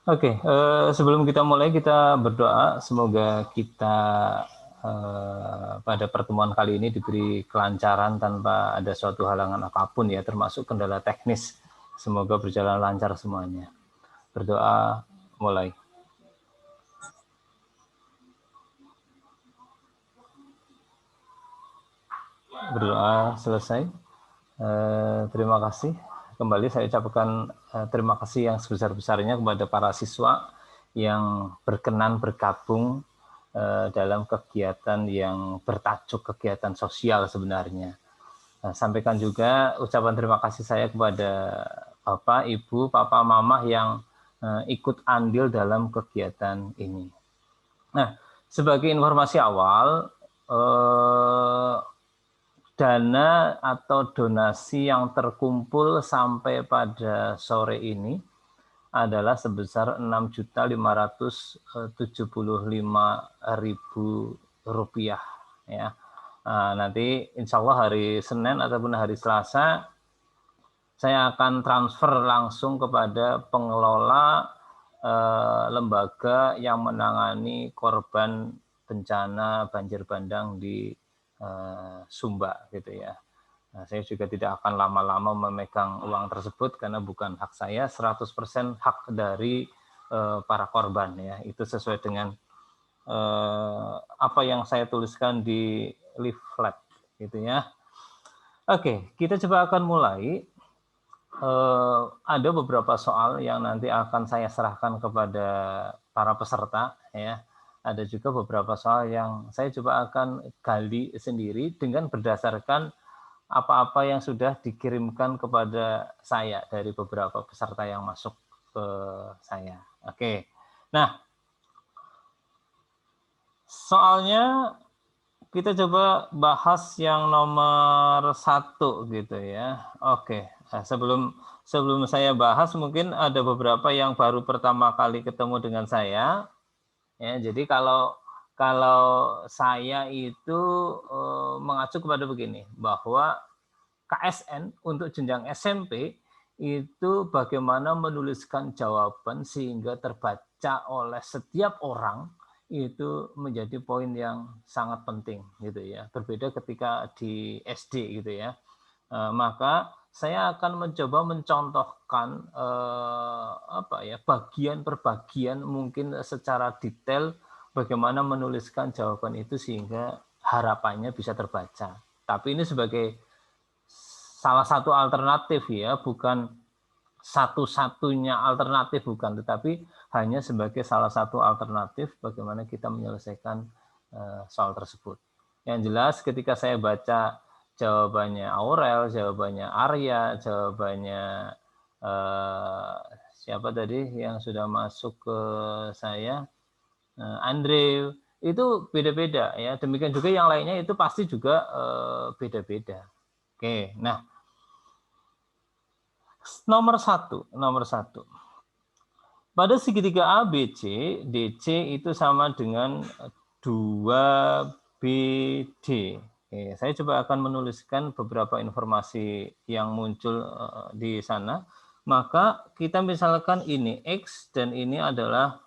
Oke, sebelum kita mulai kita berdoa semoga kita pada pertemuan kali ini diberi kelancaran tanpa ada suatu halangan apapun ya, termasuk kendala teknis. Semoga berjalan lancar semuanya. Berdoa mulai. Berdoa selesai. Terima kasih. Kembali saya ucapkan terima kasih yang sebesar-besarnya kepada para siswa yang berkenan bergabung dalam kegiatan yang bertajuk kegiatan sosial sebenarnya. Nah, sampaikan juga ucapan terima kasih saya kepada Bapak, Ibu, Papa, Mama yang ikut andil dalam kegiatan ini. Nah, sebagai informasi awal, dana atau donasi yang terkumpul sampai pada sore ini adalah sebesar Rp6.575.000 ya. Nah, nanti insya Allah hari Senin ataupun hari Selasa saya akan transfer langsung kepada pengelola lembaga yang menangani korban bencana banjir bandang di Sumba gitu ya. Nah, saya juga tidak akan lama-lama memegang uang tersebut karena bukan hak saya, 100% hak dari para korban ya. Itu sesuai dengan apa yang saya tuliskan di leaflet gitu ya. Oke, kita coba akan mulai. Ada beberapa soal yang nanti akan saya serahkan kepada para peserta ya. Ada juga beberapa soal yang saya coba akan gali sendiri dengan berdasarkan apa-apa yang sudah dikirimkan kepada saya dari beberapa peserta yang masuk ke saya. Oke. Nah, soalnya kita coba bahas yang nomor 1 gitu ya. Oke, nah, sebelum saya bahas mungkin ada beberapa yang baru pertama kali ketemu dengan saya. Ya, jadi kalau saya itu mengacu kepada begini, bahwa KSN untuk jenjang SMP itu bagaimana menuliskan jawaban sehingga terbaca oleh setiap orang itu menjadi poin yang sangat penting gitu ya. Berbeda ketika di SD gitu ya. Maka saya akan mencoba mencontohkan apa ya bagian per bagian mungkin secara detail bagaimana menuliskan jawaban itu sehingga harapannya bisa terbaca. Tapi ini sebagai salah satu alternatif ya, bukan satu-satunya alternatif bukan, tetapi hanya sebagai salah satu alternatif bagaimana kita menyelesaikan soal tersebut. Yang jelas ketika saya baca jawabannya Aurel, jawabannya Arya, jawabannya siapa tadi yang sudah masuk ke saya, Andre, itu beda-beda ya. Demikian juga yang lainnya itu pasti juga beda-beda. Oke, nah nomor satu. Pada segitiga ABC, DC itu sama dengan 2BD. Oke, saya coba akan menuliskan beberapa informasi yang muncul di sana. Maka kita misalkan ini X dan ini adalah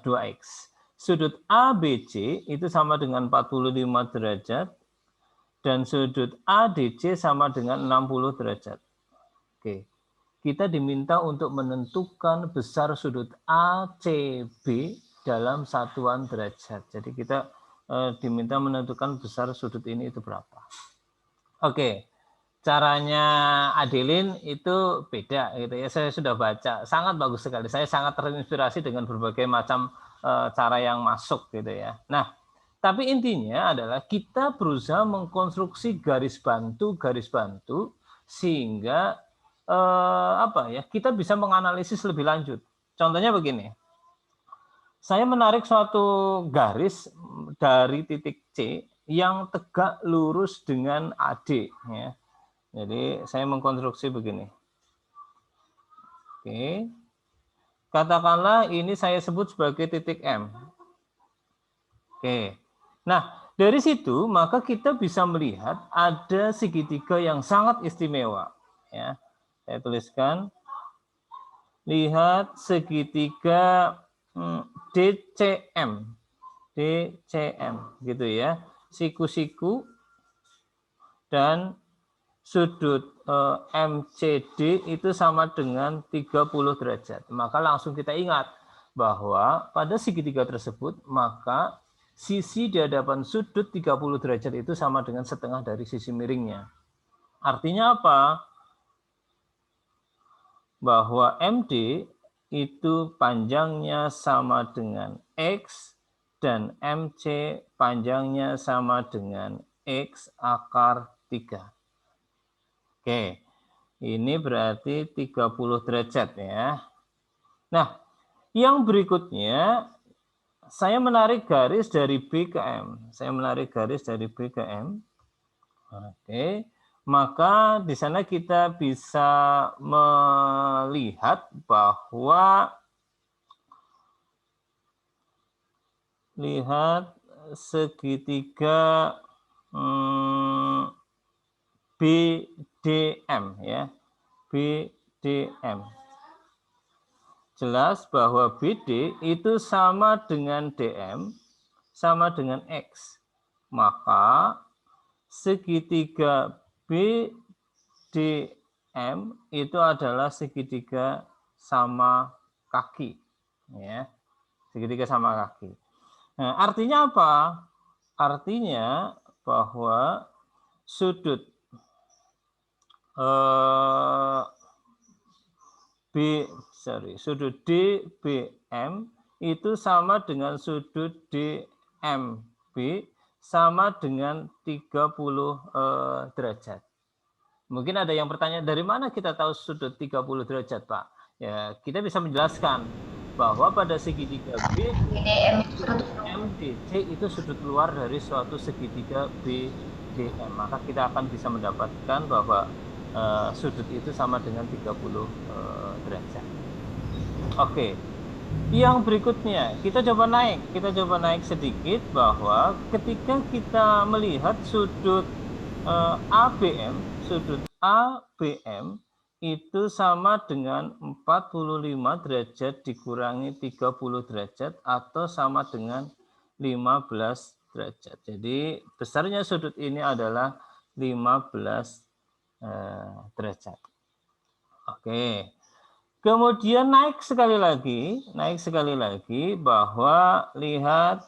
2X. Sudut ABC itu sama dengan 45 derajat dan sudut ADC sama dengan 60 derajat. Oke, kita diminta untuk menentukan besar sudut ACB dalam satuan derajat. Jadi kita diminta menentukan besar sudut ini itu berapa. Oke, caranya Adelin itu beda gitu ya. Saya sudah baca, sangat bagus sekali. Saya sangat terinspirasi dengan berbagai macam cara yang masuk gitu ya. Nah, tapi intinya adalah kita berusaha mengkonstruksi garis bantu sehingga apa ya kita bisa menganalisis lebih lanjut. Contohnya begini, saya menarik suatu garis dari titik C yang tegak lurus dengan AD ya. Jadi saya mengkonstruksi begini. Oke. Katakanlah ini saya sebut sebagai titik M. Oke. Nah, dari situ maka kita bisa melihat ada segitiga yang sangat istimewa ya. Saya tuliskan lihat segitiga DCM. DCM gitu ya. Siku-siku dan sudut MCD itu sama dengan 30 derajat. Maka langsung kita ingat bahwa pada segitiga tersebut maka sisi di hadapan sudut 30 derajat itu sama dengan setengah dari sisi miringnya. Artinya apa? Bahwa MD itu panjangnya sama dengan X dan MC panjangnya sama dengan X akar 3. Oke, ini berarti 30 derajat ya. Nah, yang berikutnya saya menarik garis dari B ke M. Saya menarik garis dari B ke M. Oke, maka di sana kita bisa melihat bahwa lihat segitiga BDM ya, BDM. Jelas bahwa BD itu sama dengan DM, sama dengan X. Maka segitiga BDM itu adalah segitiga sama kaki. Ya, segitiga sama kaki. Nah, artinya apa? Artinya bahwa sudut sudut DBM itu sama dengan sudut DMB sama dengan 30 derajat. Mungkin ada yang bertanya, dari mana kita tahu sudut 30 derajat, Pak? Ya, kita bisa menjelaskan bahwa pada segitiga BMDC itu sudut luar dari suatu segitiga BDM. Maka kita akan bisa mendapatkan bahwa sudut itu sama dengan 30 derajat. Oke. Yang berikutnya, kita coba naik sedikit bahwa ketika kita melihat sudut ABM, sudut ABM itu sama dengan 45 derajat dikurangi 30 derajat atau sama dengan 15 derajat. Jadi besarnya sudut ini adalah 15 derajat. Oke. Kemudian naik sekali lagi bahwa lihat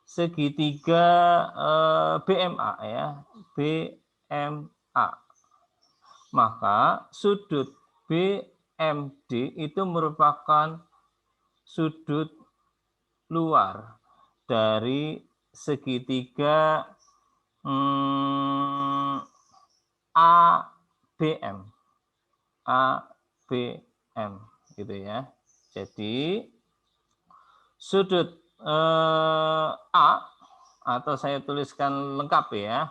segitiga BMA ya, BMA. Maka sudut BMD itu merupakan sudut luar dari segitiga ABM. ABM gitu ya. Jadi sudut A atau saya tuliskan lengkap ya.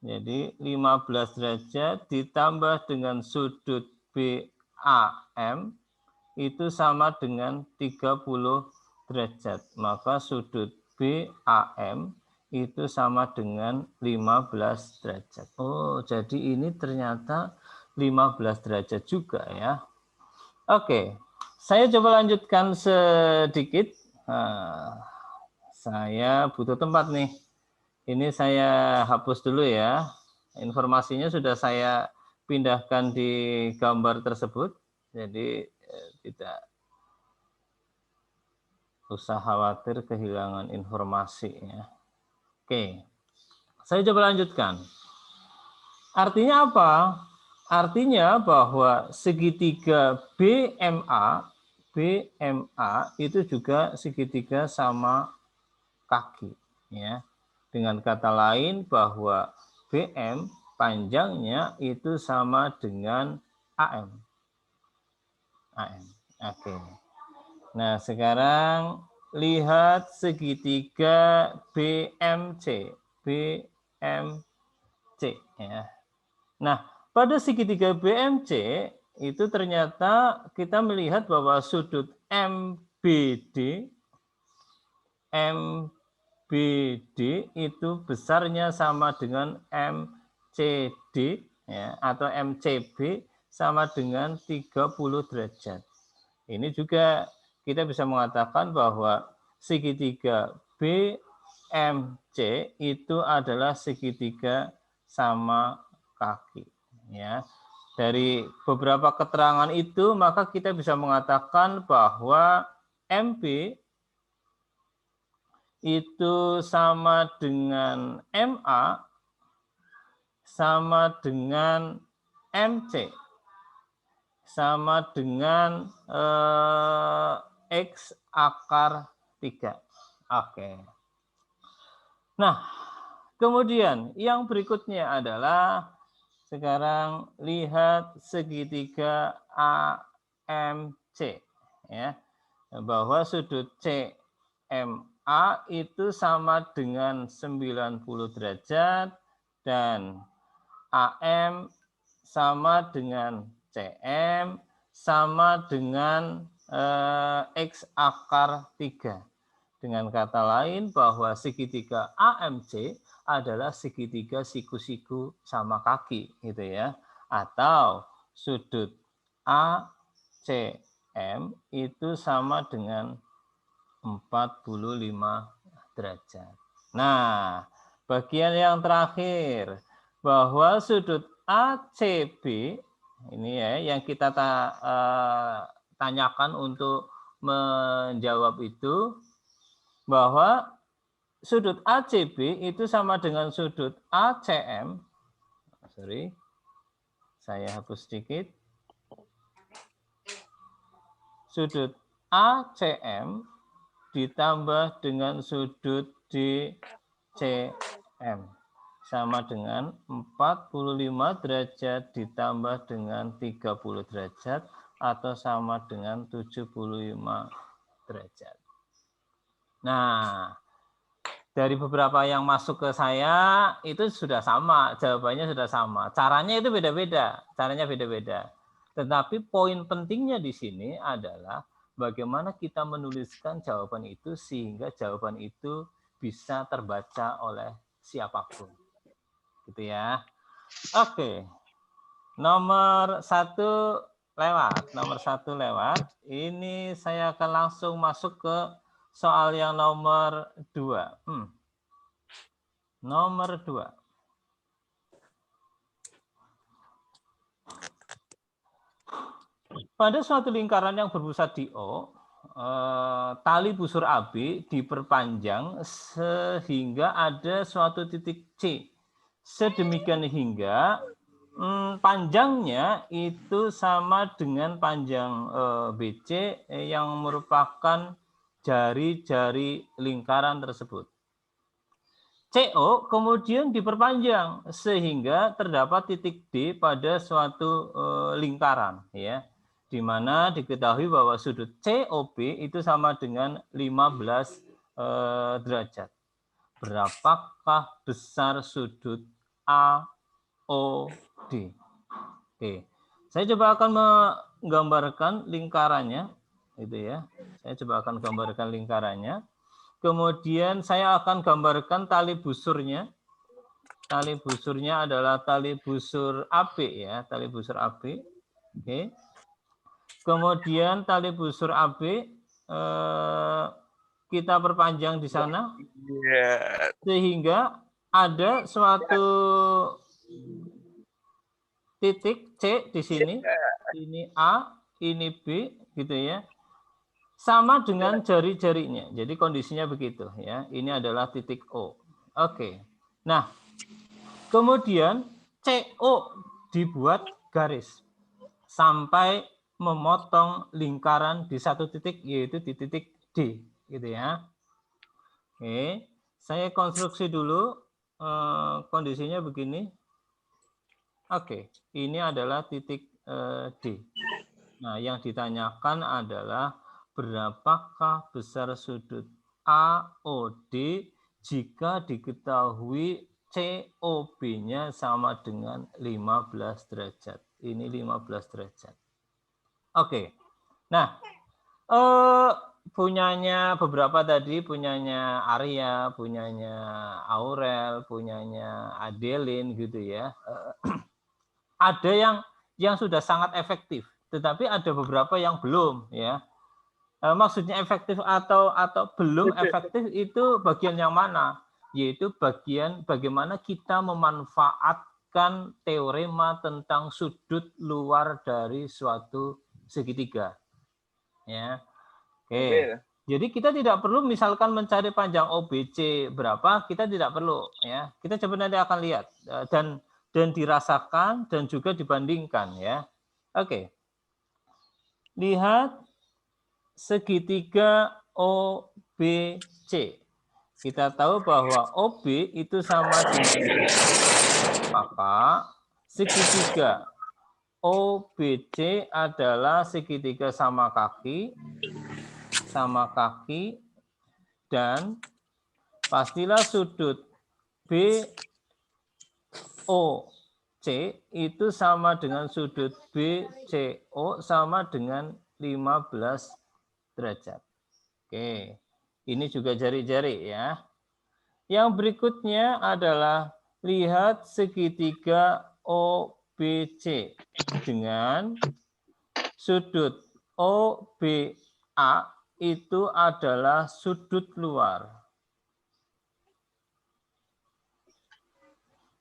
Jadi 15 derajat ditambah dengan sudut BAM itu sama dengan 30 derajat. Maka sudut BAM itu sama dengan 15 derajat. Oh, jadi ini ternyata 15 derajat juga ya. Oke, saya coba lanjutkan sedikit. Saya butuh tempat nih. Ini saya hapus dulu ya. Informasinya sudah saya pindahkan di gambar tersebut. Jadi tidak usah khawatir kehilangan informasi ya. Oke, saya coba lanjutkan. Artinya apa? Artinya bahwa segitiga BMA itu juga segitiga sama kaki ya. Dengan kata lain bahwa BM panjangnya itu sama dengan AM. Oke. Nah, sekarang lihat segitiga BMC ya. Nah, pada segitiga BMC itu ternyata kita melihat bahwa sudut MBD itu besarnya sama dengan MCD ya, atau MCB sama dengan 30 derajat. ini juga kita bisa mengatakan bahwa segitiga BMC itu adalah segitiga sama kaki. Ya. Dari beberapa keterangan itu, maka kita bisa mengatakan bahwa MP itu sama dengan MA sama dengan MC sama dengan X akar 3. Oke. Nah, kemudian yang berikutnya adalah sekarang lihat segitiga AMC, ya, bahwa sudut CMA itu sama dengan 90 derajat dan AM sama dengan CM sama dengan X akar 3. Dengan kata lain bahwa segitiga AMC adalah segitiga siku-siku sama kaki gitu ya. Atau sudut ACM itu sama dengan 45 derajat. Nah, bagian yang terakhir bahwa sudut ACB ini ya yang kita tanyakan untuk menjawab itu bahwa sudut ACB itu sama dengan sudut ACM. Sorry, saya hapus sedikit. Sudut ACM ditambah dengan sudut DCM sama dengan 45 derajat ditambah dengan 30 derajat atau sama dengan 75 derajat. Nah, dari beberapa yang masuk ke saya itu sudah sama, jawabannya sudah sama. Caranya itu beda-beda, Tetapi poin pentingnya di sini adalah bagaimana kita menuliskan jawaban itu sehingga jawaban itu bisa terbaca oleh siapapun. Gitu ya. Oke. Nomor 1 lewat. Ini saya akan langsung masuk ke soal yang nomor 2. Nomor 2. Pada suatu lingkaran yang berpusat di O, tali busur AB diperpanjang sehingga ada suatu titik C. Sedemikian hingga panjangnya itu sama dengan panjang BC yang merupakan jari-jari lingkaran tersebut. CO kemudian diperpanjang sehingga terdapat titik D pada suatu lingkaran, ya, di mana diketahui bahwa sudut COB itu sama dengan 15 derajat. Berapakah besar sudut AOD? Oke, saya coba akan menggambarkan lingkarannya, gitu ya. Saya coba akan gambarkan lingkarannya. Kemudian saya akan gambarkan tali busurnya. Tali busurnya adalah tali busur AB ya, tali busur AB. Oke. Kemudian tali busur AB kita perpanjang di sana sehingga ada suatu titik C di sini. Ini A, ini B, gitu ya. Sama dengan jari-jarinya. Jadi kondisinya begitu ya. Ini adalah titik O. Oke. Nah, kemudian CO dibuat garis sampai memotong lingkaran di satu titik, yaitu di titik D, gitu ya. Oke, saya konstruksi dulu. Kondisinya begini. Oke, ini adalah titik D. Nah, yang ditanyakan adalah berapakah besar sudut AOD jika diketahui COB-nya sama dengan 15 derajat. Ini 15 derajat. Oke. Nah, punyanya beberapa tadi, punyanya Arya, punyanya Aurel, punyanya Adeline gitu ya. Ada yang sudah sangat efektif. tetapi ada beberapa yang belum ya. Maksudnya efektif atau belum efektif itu bagian yang mana? Yaitu bagian bagaimana kita memanfaatkan teorema tentang sudut luar dari suatu segitiga. Ya. Oke. Jadi kita tidak perlu misalkan mencari panjang OBC berapa, kita tidak perlu ya. Kita coba nanti akan lihat dan dirasakan dan juga dibandingkan ya. Oke. Lihat segitiga OBC. Kita tahu bahwa OB itu sama dengan maka segitiga OBC adalah segitiga sama kaki dan pastilah sudut BOC itu sama dengan sudut BCO sama dengan 15 derajat. Oke, ini juga jari-jari ya. Yang berikutnya adalah lihat segitiga OBC dengan sudut OBA itu adalah sudut luar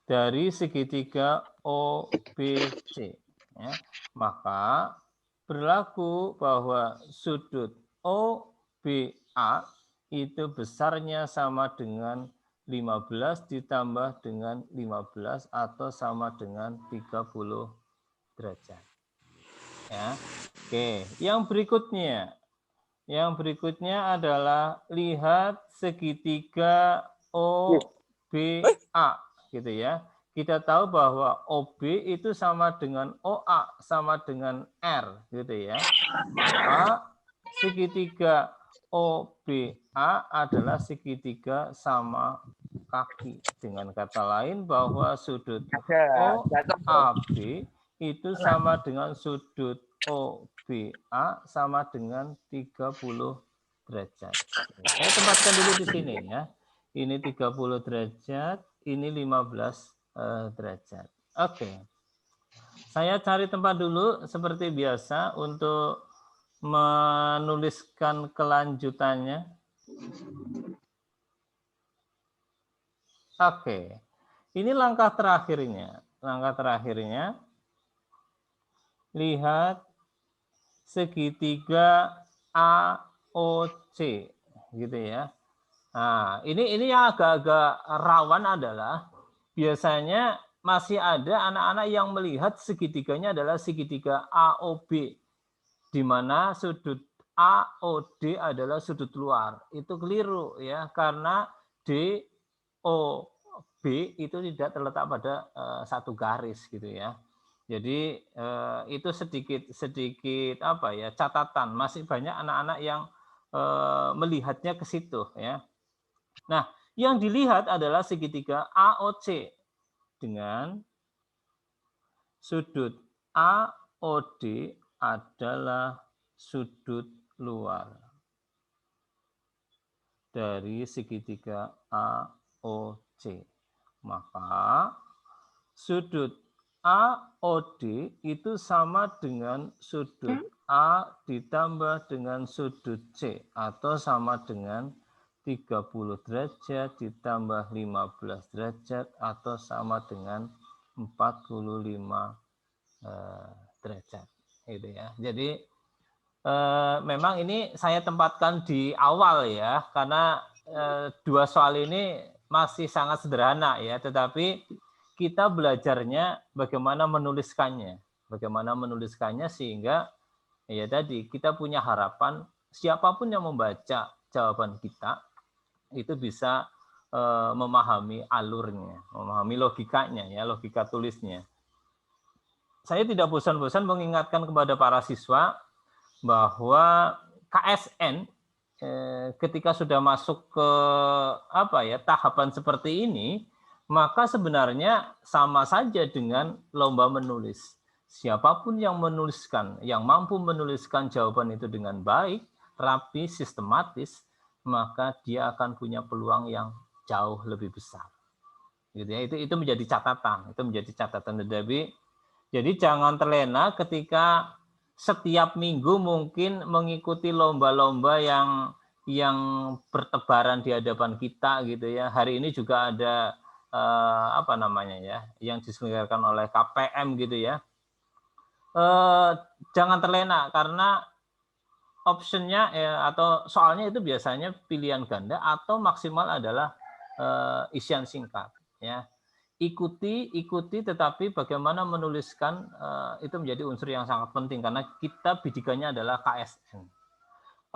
dari segitiga OBC. Ya. Maka berlaku bahwa sudut OBA itu besarnya sama dengan 15 ditambah dengan 15 atau sama dengan 30 derajat. Ya. Oke, yang berikutnya adalah lihat segitiga OBA gitu ya. Kita tahu bahwa OB itu sama dengan OA sama dengan R gitu ya. Maka segitiga OBA adalah segitiga sama kaki. Dengan kata lain bahwa sudut OAB itu sama dengan sudut OBA sama dengan 30 derajat. Saya tempatkan dulu di sini ya. Ini 30 derajat, ini 15 derajat. Oke. Saya cari tempat dulu seperti biasa untuk menuliskan kelanjutannya. Oke. Ini langkah terakhirnya. Langkah terakhirnya lihat segitiga AOC gitu ya. Nah, ini yang agak-agak rawan adalah biasanya masih ada anak-anak yang melihat segitiganya adalah segitiga AOB di mana sudut AOD adalah sudut luar. Itu keliru ya karena DOB itu tidak terletak pada satu garis gitu ya. Jadi itu sedikit apa ya catatan, masih banyak anak-anak yang melihatnya ke situ ya. Nah, yang dilihat adalah segitiga AOC dengan sudut AOD adalah sudut luar dari segitiga AOC. Maka sudut AOD itu sama dengan sudut A ditambah dengan sudut C atau sama dengan 30 derajat ditambah 15 derajat atau sama dengan 45 derajat. Gitu ya. Jadi memang ini saya tempatkan di awal ya karena dua soal ini masih sangat sederhana ya, tetapi kita belajarnya bagaimana menuliskannya sehingga ya tadi kita punya harapan siapapun yang membaca jawaban kita itu bisa memahami alurnya, memahami logikanya ya, logika tulisnya. Saya tidak bosan-bosan mengingatkan kepada para siswa bahwa KSN ketika sudah masuk ke apa ya tahapan seperti ini, maka sebenarnya sama saja dengan lomba menulis. Siapapun yang menuliskan, yang mampu menuliskan jawaban itu dengan baik, rapi, sistematis, maka dia akan punya peluang yang jauh lebih besar. Gitu ya, itu menjadi catatan, Jadi jangan terlena ketika setiap minggu mungkin mengikuti lomba-lomba yang bertebaran di hadapan kita gitu ya. Hari ini juga ada apa namanya ya, yang diselenggarakan oleh KPM gitu ya. Jangan terlena karena optionnya atau soalnya itu biasanya pilihan ganda atau maksimal adalah isian singkat ya. Ikuti tetapi bagaimana menuliskan itu menjadi unsur yang sangat penting karena kita bidikannya adalah KSN.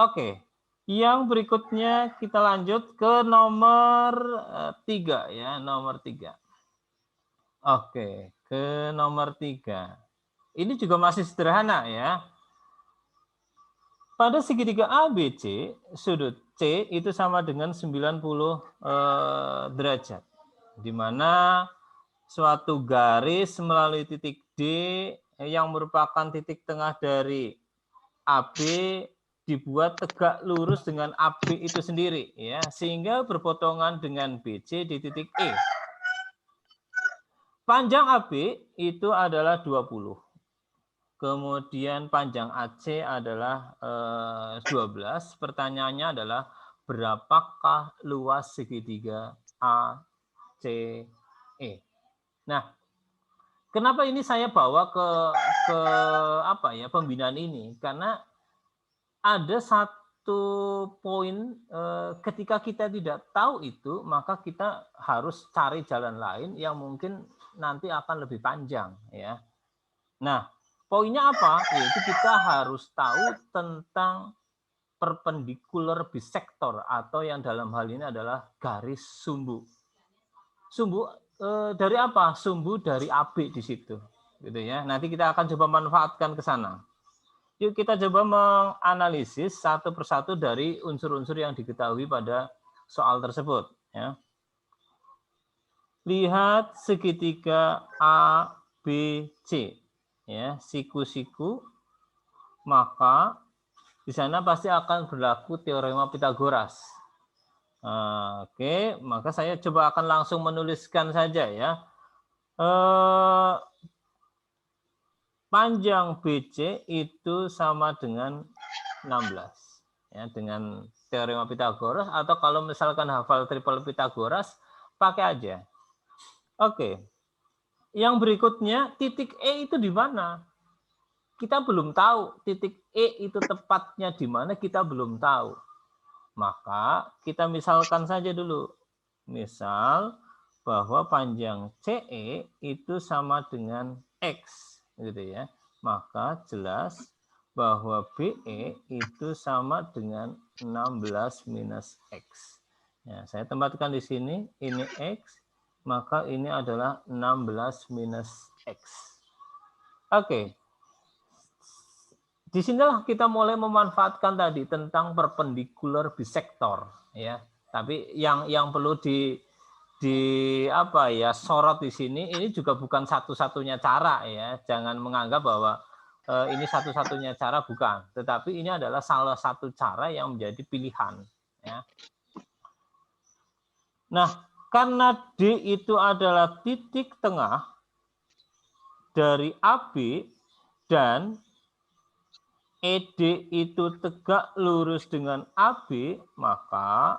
Oke, yang berikutnya kita lanjut ke nomor 3 ya, nomor 3. Oke, ke nomor 3. Ini juga masih sederhana ya. Pada segitiga ABC, sudut C itu sama dengan 90 derajat. Di mana suatu garis melalui titik D yang merupakan titik tengah dari AB dibuat tegak lurus dengan AB itu sendiri ya, sehingga berpotongan dengan BC di titik E. Panjang AB itu adalah 20. Kemudian panjang AC adalah 12. Pertanyaannya adalah berapakah luas segitiga ACE? Nah, kenapa ini saya bawa ke apa ya, pembinaan ini? Karena ada satu poin ketika kita tidak tahu itu, maka kita harus cari jalan lain yang mungkin nanti akan lebih panjang ya. Nah, poinnya apa? Yaitu kita harus tahu tentang perpendicular bisektor atau yang dalam hal ini adalah garis sumbu. Sumbu dari apa? Sumbu dari AB di situ, gitu ya. Nanti kita akan coba manfaatkan ke sana. Yuk kita coba menganalisis satu persatu dari unsur-unsur yang diketahui pada soal tersebut. Ya. Lihat segitiga ABC. Ya, siku-siku, maka di sana pasti akan berlaku teorema Pitagoras. Oke, maka saya coba akan langsung menuliskan saja ya. Panjang BC itu sama dengan 16. Ya, dengan teorema Pitagoras, atau kalau misalkan hafal triple Pitagoras, pakai aja. Oke. Yang berikutnya, titik E itu di mana? Kita belum tahu titik E itu tepatnya di mana, kita belum tahu. Maka kita misalkan saja dulu. Misal bahwa panjang CE itu sama dengan X, gitu ya. Maka jelas bahwa BE itu sama dengan 16 minus X. Ya, saya tempatkan di sini, ini X, maka ini adalah 16 minus X. Oke. Disinilah kita mulai memanfaatkan tadi tentang perpendicular bisektor ya. Tapi yang perlu di apa ya, sorot di sini, ini juga bukan satu-satunya cara ya. Jangan menganggap bahwa ini satu-satunya cara, bukan. Tetapi ini adalah salah satu cara yang menjadi pilihan ya. Nah, karena D itu adalah titik tengah dari AB dan ED itu tegak lurus dengan AB, maka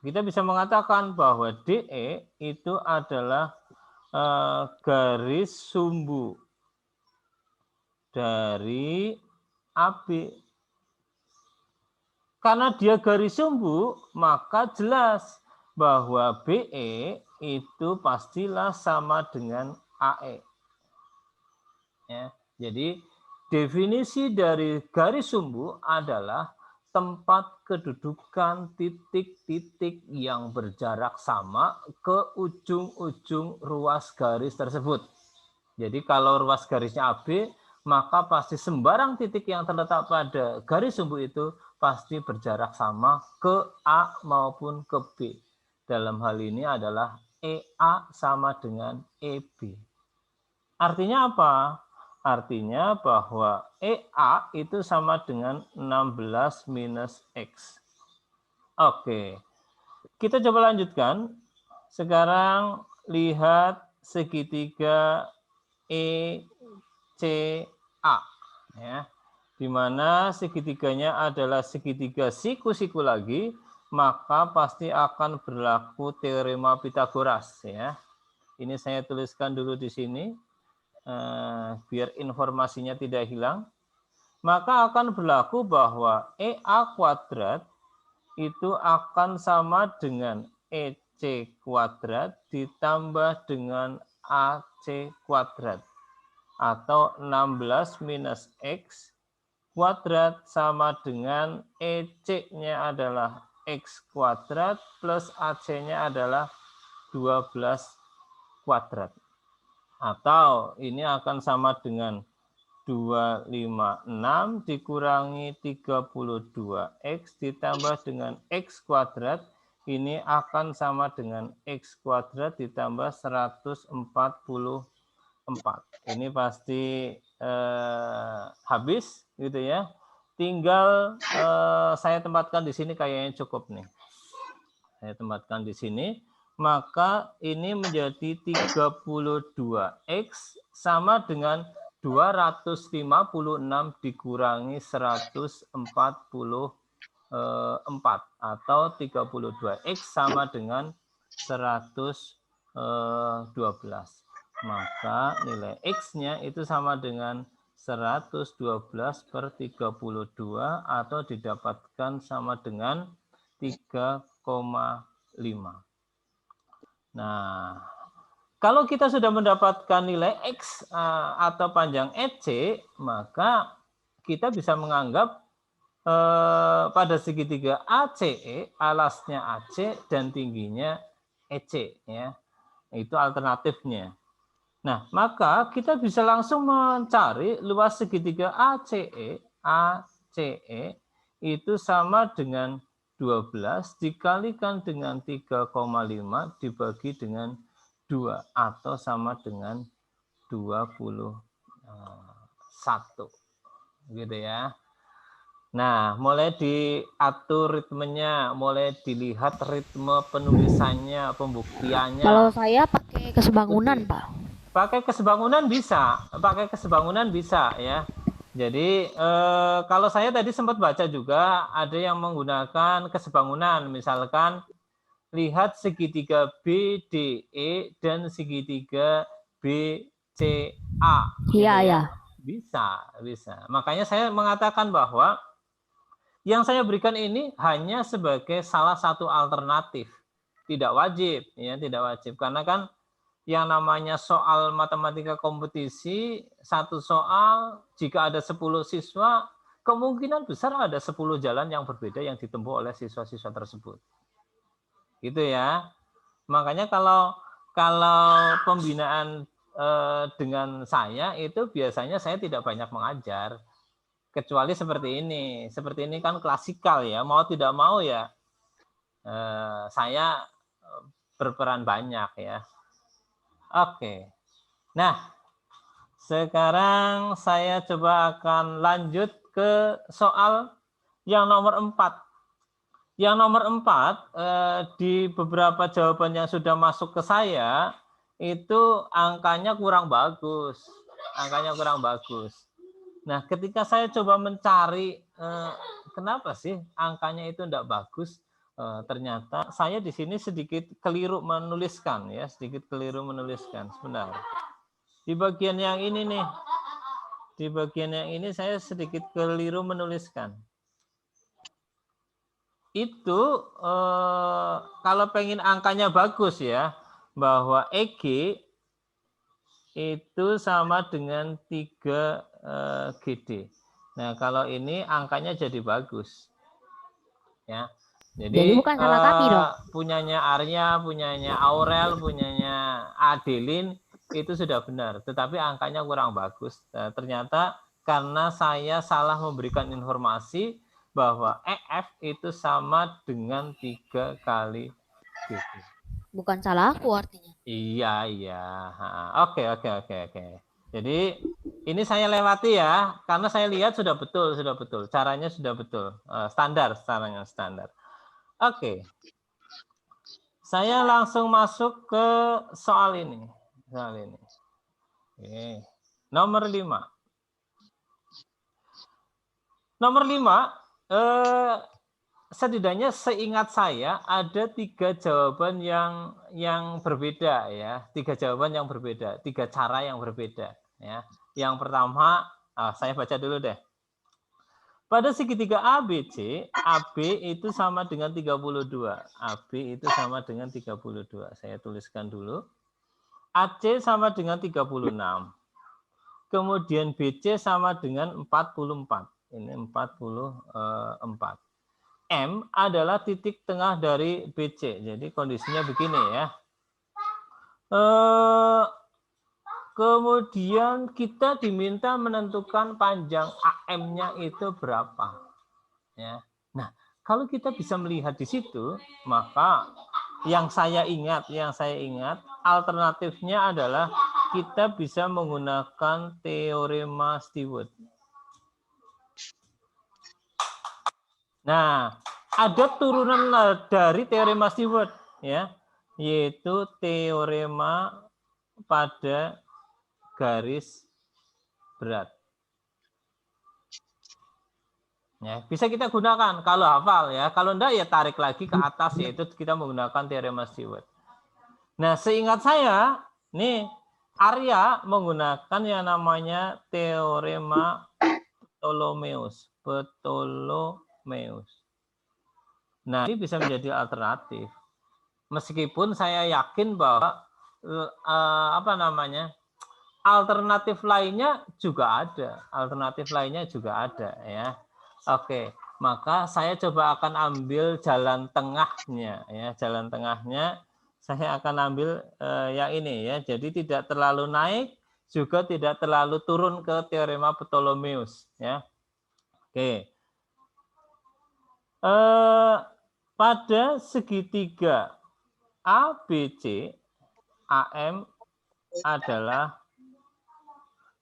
kita bisa mengatakan bahwa DE itu adalah garis sumbu dari AB. Karena dia garis sumbu, maka jelas bahwa BE itu pastilah sama dengan AE. Ya, jadi definisi dari garis sumbu adalah tempat kedudukan titik-titik yang berjarak sama ke ujung-ujung ruas garis tersebut. Jadi kalau ruas garisnya AB, maka pasti sembarang titik yang terletak pada garis sumbu itu pasti berjarak sama ke A maupun ke B. Dalam hal ini adalah EA sama dengan EB. Artinya apa? Artinya bahwa EA itu sama dengan 16 minus X. Oke, kita coba lanjutkan. Sekarang lihat segitiga ECA. Ya. Di mana segitiganya adalah segitiga siku-siku lagi, maka pasti akan berlaku teorema Pitagoras ya. Ini saya tuliskan dulu di sini biar informasinya tidak hilang. Maka akan berlaku bahwa EA kuadrat itu akan sama dengan EC kuadrat ditambah dengan AC kuadrat atau 16 minus X kuadrat sama dengan EC-nya adalah X kuadrat plus AC-nya adalah 12 kuadrat. Atau ini akan sama dengan 256 dikurangi 32X ditambah dengan X kuadrat. Ini akan sama dengan X kuadrat ditambah 144. Ini pasti habis gitu ya. Tinggal saya tempatkan di sini kayaknya cukup nih. Saya tempatkan di sini. Maka ini menjadi 32X sama dengan 256 dikurangi 144 atau 32X sama dengan 112. Maka nilai X-nya itu sama dengan 112 per 32 atau didapatkan sama dengan 3,5. Nah, kalau kita sudah mendapatkan nilai X atau panjang EC, maka kita bisa menganggap pada segitiga ACE, alasnya AC dan tingginya EC. Ya. Itu alternatifnya. Nah, maka kita bisa langsung mencari luas segitiga ACE itu sama dengan 12 dikalikan dengan 3,5 dibagi dengan 2 atau sama dengan 21. Gitu ya. Nah, mulai diatur ritmenya, mulai dilihat ritme penulisannya, pembuktiannya. Kalau saya pakai kesebangunan, Pak. Pakai kesebangunan bisa ya. Jadi kalau saya tadi sempat baca juga ada yang menggunakan kesebangunan, misalkan lihat segitiga BDE dan segitiga BCA. Iya, Gitu ya. ya. Bisa. Makanya saya mengatakan bahwa yang saya berikan ini hanya sebagai salah satu alternatif. Tidak wajib, ya, tidak wajib. Karena kan yang namanya soal matematika kompetisi, satu soal jika ada 10 siswa, kemungkinan besar ada 10 jalan yang berbeda yang ditempuh oleh siswa-siswa tersebut. Gitu ya. Makanya kalau pembinaan dengan saya itu biasanya saya tidak banyak mengajar. Kecuali seperti ini. Seperti ini kan klasikal ya, mau tidak mau ya saya berperan banyak ya. Oke. Nah, sekarang saya coba akan lanjut ke soal yang nomor 4. Yang nomor 4, di beberapa jawaban yang sudah masuk ke saya, itu angkanya kurang bagus. Nah, ketika saya coba mencari kenapa sih angkanya itu tidak bagus, ternyata saya di sini sedikit keliru menuliskan ya, Sebentar. Di bagian yang ini nih, saya sedikit keliru menuliskan. Itu kalau pengen angkanya bagus ya, bahwa EG itu sama dengan 3 GD. Nah, kalau ini angkanya jadi bagus. Ya. Jadi Jadi bukan salah kami dong. punyanya Arya, punyanya Aurel, punyanya Adelin itu sudah benar, tetapi angkanya kurang bagus. Nah, ternyata karena saya salah memberikan informasi bahwa EF itu sama dengan 3 kali GD. Bukan salah aku artinya. Iya. Oke. Jadi ini saya lewati ya, karena saya lihat sudah betul. Caranya sudah betul. Standar. Oke. Saya langsung masuk ke soal ini. Oke. Nomor 5. Nomor 5, setidaknya seingat saya ada 3 jawaban yang berbeda ya, 3 jawaban yang berbeda, 3 cara yang berbeda ya. Yang pertama, saya baca dulu deh. Pada segitiga ABC, AB itu sama dengan 32. AB itu sama dengan 32. Saya tuliskan dulu. AC sama dengan 36. Kemudian BC sama dengan 44. Ini 44. M adalah titik tengah dari BC. Jadi kondisinya begini ya. Kemudian kita diminta menentukan panjang AM-nya itu berapa. Ya. Nah, kalau kita bisa melihat di situ, maka yang saya ingat alternatifnya adalah kita bisa menggunakan teorema Stewart. Nah, ada turunan dari teorema Stewart ya, yaitu teorema pada garis berat. Ya, bisa kita gunakan kalau hafal ya. Kalau enggak ya tarik lagi ke atas, yaitu kita menggunakan teorema Stewart. Nah, seingat saya, nih Arya menggunakan yang namanya teorema Ptolemeus. Nah, ini bisa menjadi alternatif. Meskipun saya yakin bahwa alternatif lainnya juga ada ya. Oke, maka saya coba akan ambil jalan tengahnya ya. Jalan tengahnya saya akan ambil yang ini ya. Jadi tidak terlalu naik, juga tidak terlalu turun ke teorema Ptolemeus ya. Oke. Pada segitiga ABC, AM adalah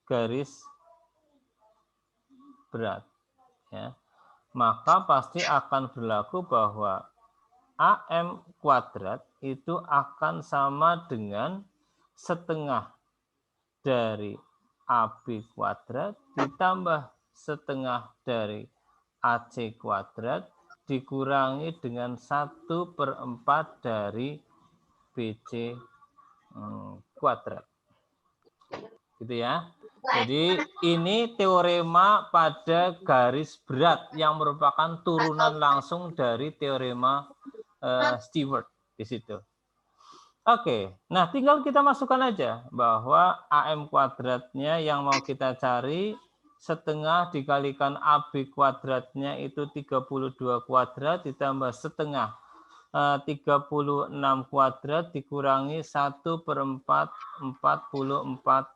garis berat ya. Maka pasti akan berlaku bahwa AM kuadrat itu akan sama dengan setengah dari AB kuadrat ditambah setengah dari AC kuadrat dikurangi dengan 1/4 dari BC kuadrat. Gitu ya. Jadi ini teorema pada garis berat yang merupakan turunan langsung dari teorema Stewart di situ. Oke, nah tinggal kita masukkan aja bahwa AM kuadratnya yang mau kita cari setengah dikalikan AB kuadratnya itu 32 kuadrat ditambah setengah 36 kuadrat dikurangi 1/4 44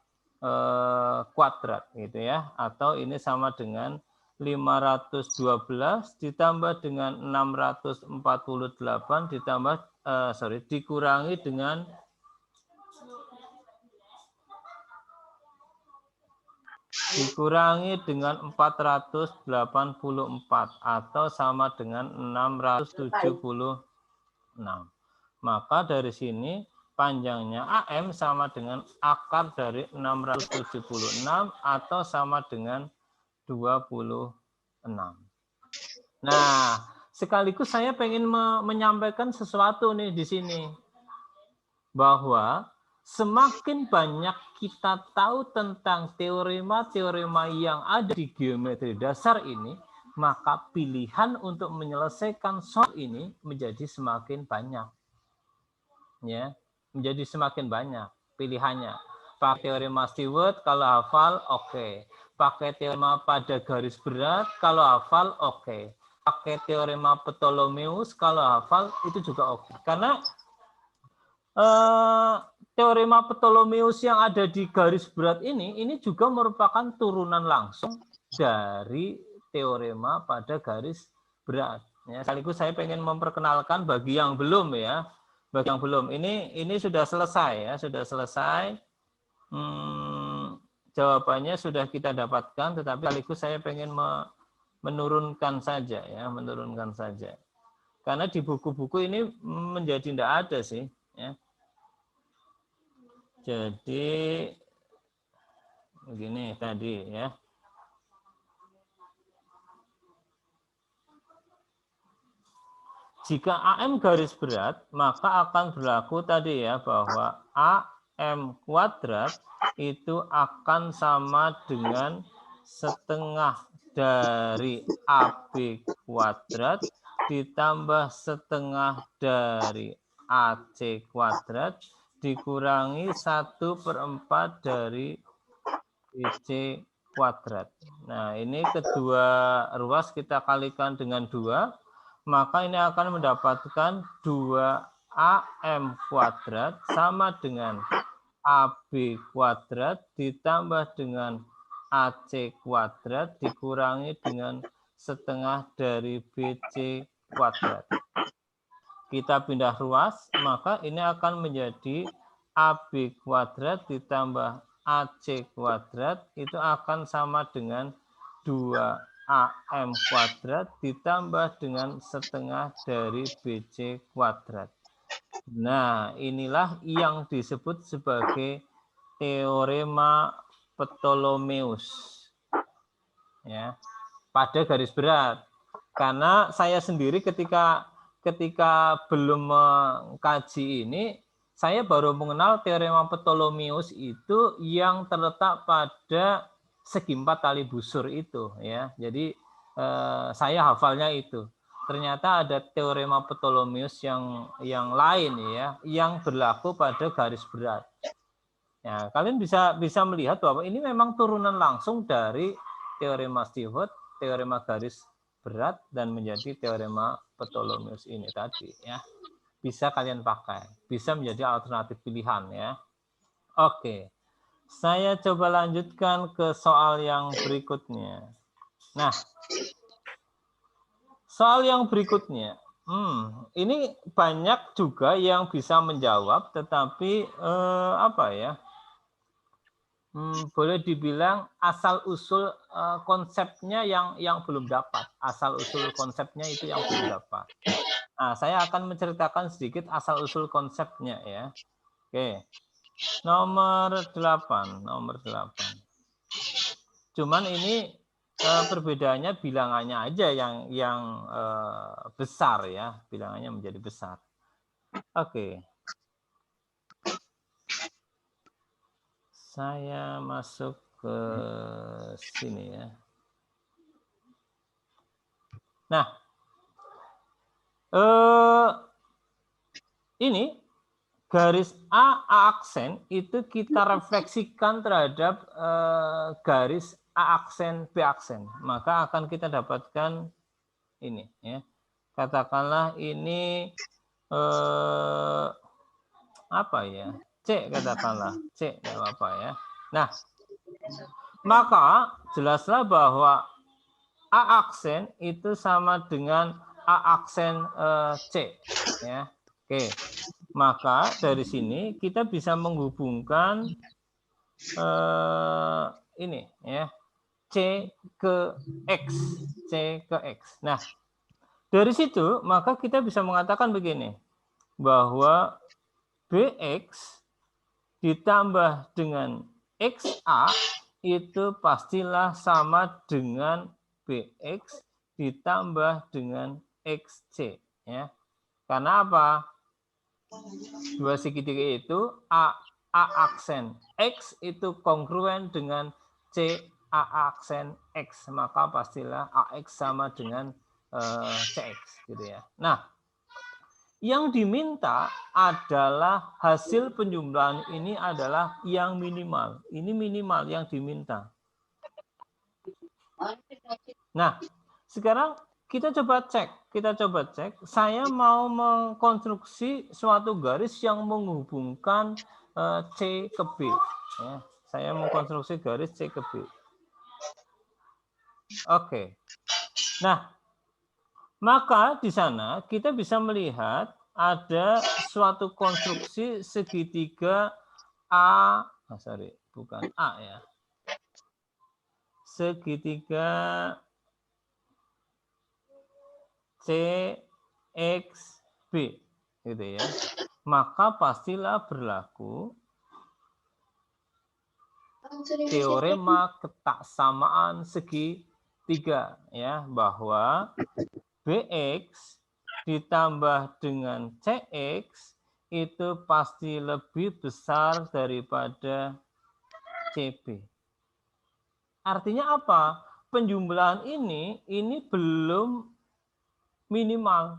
kuadrat gitu ya, atau ini sama dengan 512 ditambah dengan 648 ditambah dikurangi dengan 484 atau sama dengan 676. Maka dari sini panjangnya AM sama dengan akar dari 676 atau sama dengan 26. Nah, sekaligus saya ingin menyampaikan sesuatu nih di sini. Bahwa semakin banyak kita tahu tentang teorema-teorema yang ada di geometri dasar ini, maka pilihan untuk menyelesaikan soal ini menjadi semakin banyak. Ya, menjadi semakin banyak pilihannya. Pakai teorema Stewart kalau hafal oke. Pakai teorema pada garis berat kalau hafal oke. Pakai teorema Ptolemeus kalau hafal itu juga oke. Karena teorema Ptolemeus yang ada di garis berat ini juga merupakan turunan langsung dari teorema pada garis berat. Ya, sekaligus saya ingin memperkenalkan bagi yang belum ya. Bagi yang belum, ini sudah selesai ya, sudah selesai. Jawabannya sudah kita dapatkan, tetapi sekaligus saya ingin menurunkan saja ya, menurunkan saja. Karena di buku-buku ini menjadi tidak ada sih ya. Jadi begini tadi ya. Jika AM garis berat, maka akan berlaku tadi ya, bahwa AM kuadrat itu akan sama dengan setengah dari AB kuadrat ditambah setengah dari AC kuadrat dikurangi 1/4 dari BC kuadrat. Nah, ini kedua ruas kita kalikan dengan 2, maka ini akan mendapatkan 2AM kuadrat sama dengan AB kuadrat ditambah dengan AC kuadrat dikurangi dengan setengah dari BC kuadrat. Kita pindah ruas, maka ini akan menjadi AB kuadrat ditambah AC kuadrat itu akan sama dengan 2AM kuadrat ditambah dengan setengah dari BC kuadrat. Nah, inilah yang disebut sebagai teorema Ptolemeus. Ya, pada garis berat. Karena saya sendiri ketika belum mengkaji ini, saya baru mengenal teorema Ptolemeus itu yang terletak pada segi 4 tali busur itu, ya. Jadi saya hafalnya itu. Ternyata ada teorema Ptolemeus yang lain ya, yang berlaku pada garis berat. Ya, kalian bisa melihat bahwa ini memang turunan langsung dari teorema Stewart, teorema garis berat, dan menjadi teorema Ptolemeus ini tadi ya. Bisa kalian pakai, bisa menjadi alternatif pilihan ya. Oke, saya coba lanjutkan ke soal yang berikutnya. Nah, soal yang berikutnya, ini banyak juga yang bisa menjawab, tetapi apa ya? Boleh dibilang asal usul konsepnya yang belum dapat, asal usul konsepnya itu yang belum dapat. Nah, saya akan menceritakan sedikit asal usul konsepnya ya. Oke, nomor 8. Cuman ini perbedaannya bilangannya aja yang besar ya, bilangannya menjadi besar. Oke. Saya masuk ke sini ya. Nah, ini garis A aksen itu kita refleksikan terhadap garis A aksen B aksen, maka akan kita dapatkan ini ya. Katakanlah ini apa ya? C katakanlah, C enggak apa-apa ya. Nah, maka jelaslah bahwa A aksen itu sama dengan A aksen C ya. Oke. Maka dari sini kita bisa menghubungkan ini ya, C ke X, C ke X. Nah, dari situ maka kita bisa mengatakan begini, bahwa BX ditambah dengan XA itu pastilah sama dengan BX ditambah dengan XC ya. Karena apa? Dua segitiga itu A aksen X itu kongruen dengan C A aksen X, maka pastilah AX sama dengan CX gitu ya. Nah, yang diminta adalah hasil penjumlahan ini adalah yang minimal. Ini minimal yang diminta. Nah, sekarang kita coba cek. Saya mau mengkonstruksi suatu garis yang menghubungkan C ke B. Ya, saya mengkonstruksi garis C ke B. Oke. Nah, maka di sana kita bisa melihat ada suatu konstruksi segitiga bukan A ya. Segitiga CXB gitu ya. Maka pastilah berlaku teorema ketaksamaan segitiga ya, bahwa BX ditambah dengan CX itu pasti lebih besar daripada CB. Artinya apa? Penjumlahan ini belum minimal.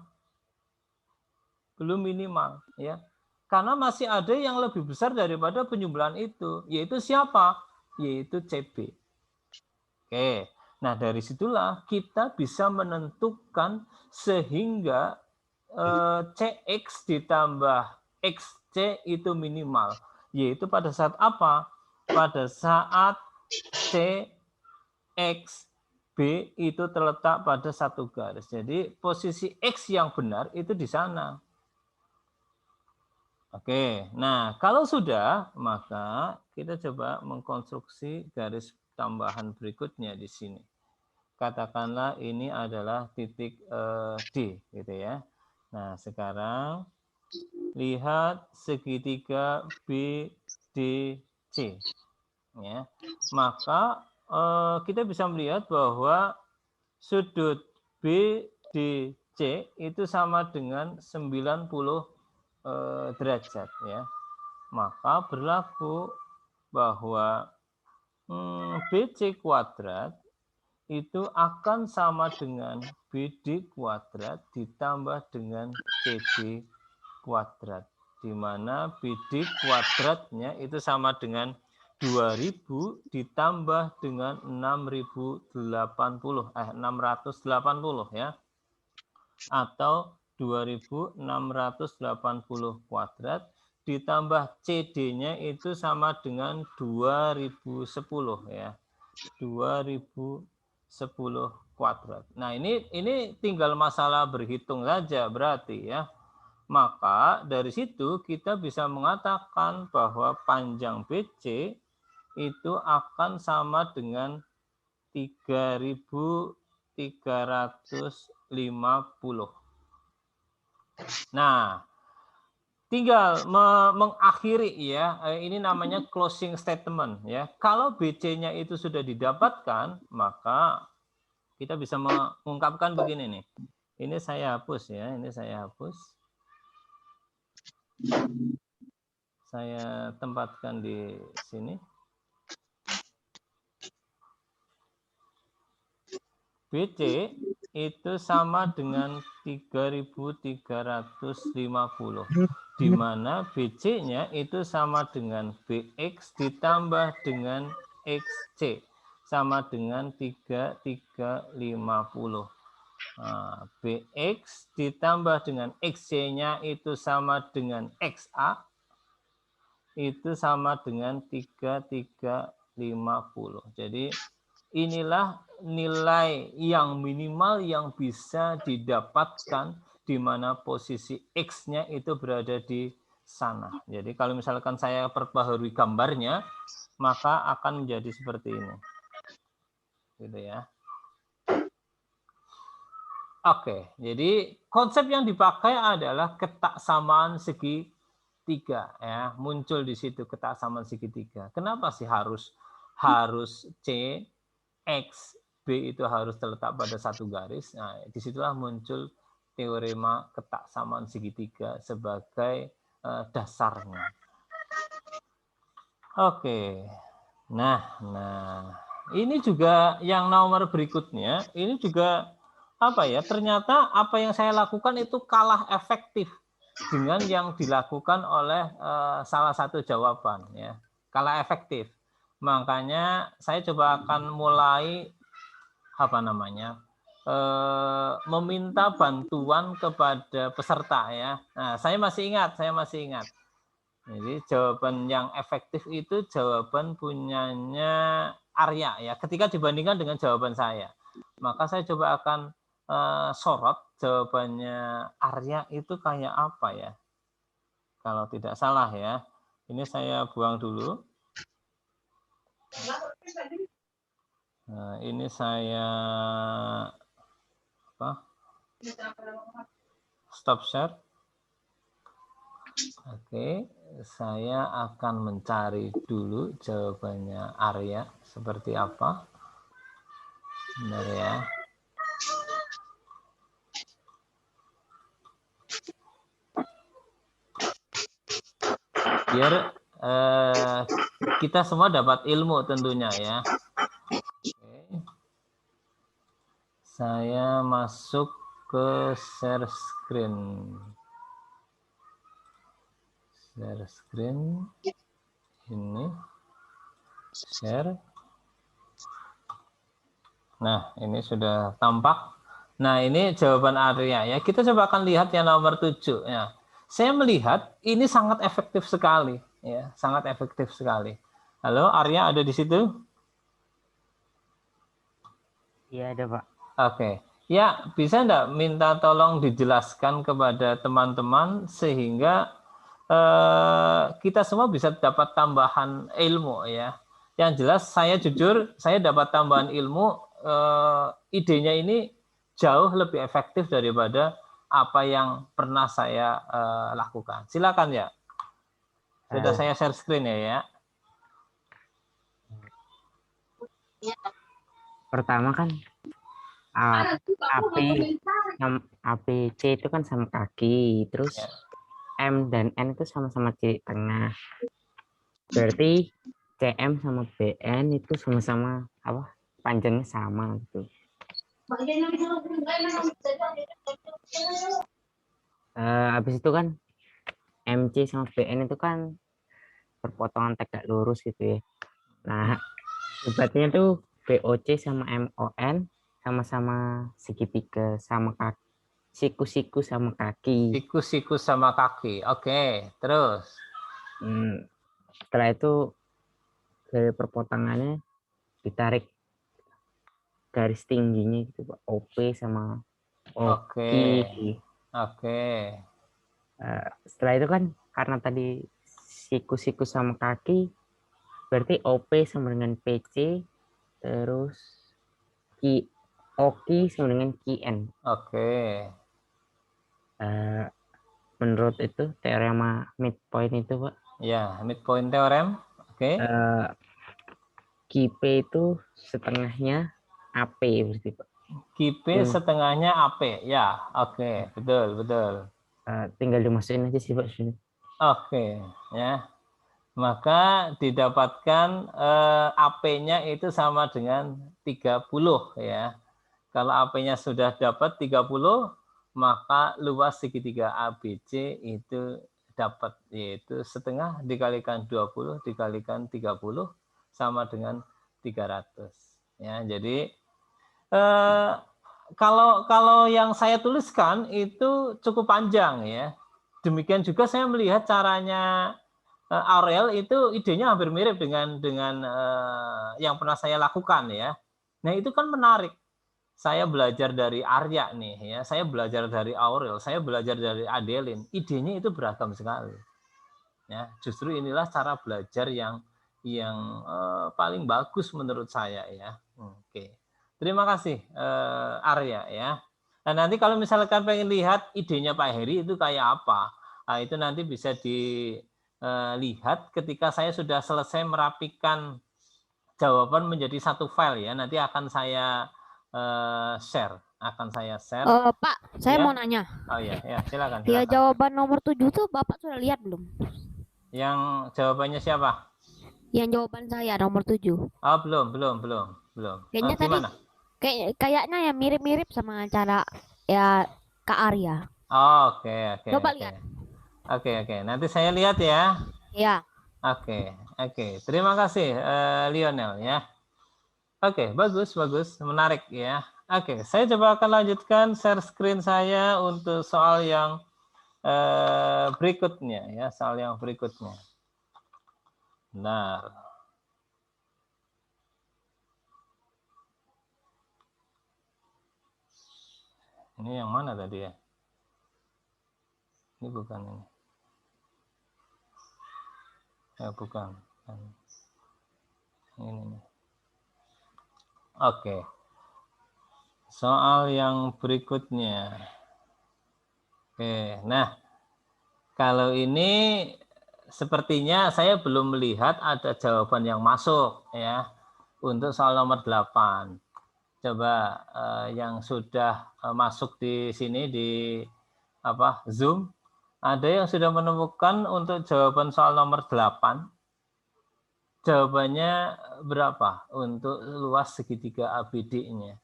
Belum minimal, ya. Karena masih ada yang lebih besar daripada penjumlahan itu, yaitu siapa? Yaitu CB. Oke. Nah, dari situlah kita bisa menentukan sehingga CX ditambah XC itu minimal. Yaitu pada saat apa? Pada saat CX B itu terletak pada satu garis. Jadi posisi X yang benar itu di sana. Oke, nah kalau sudah, maka kita coba mengkonstruksi garis tambahan berikutnya di sini. Katakanlah ini adalah titik D, gitu ya. Nah, sekarang lihat segitiga BDC, ya. Maka kita bisa melihat bahwa sudut BDC itu sama dengan 90 derajat, ya. Maka berlaku bahwa BC kuadrat itu akan sama dengan BD kuadrat ditambah dengan CD kuadrat, di mana BD kuadratnya itu sama dengan 2000 ditambah dengan 680 ya, atau 2680 kuadrat ditambah CD-nya itu sama dengan 2010 ya. 2010 kuadrat. Nah, ini tinggal masalah berhitung saja berarti ya. Maka dari situ kita bisa mengatakan bahwa panjang BC itu akan sama dengan 3350. Nah, tinggal mengakhiri ya, ini namanya closing statement ya. Kalau BC-nya itu sudah didapatkan, maka kita bisa mengungkapkan begini nih. Ini saya hapus ya, ini saya hapus. Saya tempatkan di sini. BC itu sama dengan 3350, di mana BC-nya itu sama dengan BX ditambah dengan XC, sama dengan 3350. Nah, BX ditambah dengan XC-nya itu sama dengan XA, itu sama dengan 3350. Jadi inilah nilai yang minimal yang bisa didapatkan di mana posisi X-nya itu berada di sana. Jadi kalau misalkan saya perbaharui gambarnya, maka akan menjadi seperti ini. Gitu ya. Oke, jadi konsep yang dipakai adalah ketaksamaan segitiga ya, muncul di situ ketaksamaan segitiga. Kenapa sih harus C X B itu harus terletak pada satu garis? Nah, disitulah muncul teorema ketaksamaan segitiga sebagai dasarnya. Oke, nah ini juga yang nomor berikutnya, ini juga apa ya, ternyata apa yang saya lakukan itu kalah efektif dengan yang dilakukan oleh salah satu jawaban ya, kalah efektif. Makanya saya coba akan mulai apa namanya, meminta bantuan kepada peserta ya. Nah, saya masih ingat. Jadi jawaban yang efektif itu jawaban punyanya Arya ya, ketika dibandingkan dengan jawaban saya. Maka saya coba akan sorot jawabannya Arya itu kayak apa ya. Kalau tidak salah ya. Ini saya buang dulu. Nah, ini saya stop share. Oke, saya akan mencari dulu jawabannya Arya seperti apa. Benar ya. biar kita semua dapat ilmu tentunya ya. Oke. Saya masuk ke share screen. Share screen. Ini. Share. Nah, ini sudah tampak. Nah, ini jawaban Arya ya. Kita coba akan lihat yang nomor 7 ya. Saya melihat ini sangat efektif sekali ya, sangat efektif sekali. Halo, Arya ada di situ? Iya ada Pak. Oke. Ya, bisa enggak minta tolong dijelaskan kepada teman-teman sehingga kita semua bisa dapat tambahan ilmu ya. Yang jelas saya jujur, saya dapat tambahan ilmu, idenya ini jauh lebih efektif daripada apa yang pernah saya lakukan. Silakan ya. Sudah saya share screen ya. Pertama kan AP APC itu kan sama kaki, terus Ya. M dan N itu sama-sama di tengah. Berarti CM sama BN itu sama-sama apa? Panjangnya sama gitu. Habis itu kan MC sama BN itu kan perpotongan tegak lurus gitu ya. Nah, debatnya tuh BOC sama MON sama-sama segitiga sama kaki. Siku-siku sama kaki. Siku-siku sama kaki. Oke, terus. Setelah itu dari perpotongannya ditarik garis tingginya gitu Pak. OP sama Oke. Oke. Setelah itu kan karena tadi siku-siku sama kaki, berarti OP sama dengan PC, terus OKI sama dengan QN. Oke. Menurut itu teorema midpoint itu Pak. Ya, midpoint theorem. Oke. QP itu setengahnya AP berarti Pak. QP setengahnya AP. Ya, oke. Betul, betul. Tinggal dimasukin aja sih Pak. Oke, ya. Maka didapatkan AP-nya itu sama dengan 30 ya. Kalau AP-nya sudah dapat 30, maka luas segitiga ABC itu dapat, yaitu setengah dikalikan 20 dikalikan 30 sama dengan 300. Ya, jadi kalau yang saya tuliskan itu cukup panjang ya. Demikian juga saya melihat caranya Aurel itu idenya hampir mirip dengan yang pernah saya lakukan ya. Nah, itu kan menarik. Saya belajar dari Arya nih ya, saya belajar dari Aurel, saya belajar dari Adeline. Idenya itu beragam sekali. Ya, justru inilah cara belajar yang paling bagus menurut saya ya. Oke. Terima kasih Arya ya. Nah, nanti kalau misalkan pengen lihat idenya Pak Heri itu kayak apa, nah, itu nanti bisa dilihat ketika saya sudah selesai merapikan jawaban menjadi satu file ya. Nanti akan saya share, Pak, saya Ya. mau nanya. Oh ya, silakan. Ya, jawaban nomor 7 tuh Bapak sudah lihat belum? Yang jawabannya siapa? Yang jawaban saya nomor 7. Oh, belum. Kayaknya tadi Gimana? kayaknya ya mirip-mirip sama cara ya Kak Arya. Oh, oke. Coba lihat. Oke. Nanti saya lihat ya. Ya. Oke. Terima kasih Lionel ya. Oke, bagus, menarik ya. Oke, saya coba akan lanjutkan share screen saya untuk soal yang berikutnya ya, Benar. Ini yang mana tadi ya? Ini bukan ini. Ya, bukan. Ini. Oke. Soal yang berikutnya. Oke, nah kalau ini sepertinya saya belum melihat ada jawaban yang masuk ya untuk soal nomor 8. Coba yang sudah masuk di sini di Zoom, Ada yang sudah menemukan untuk jawaban soal nomor 8? Jawabannya berapa untuk luas segitiga ABD-nya?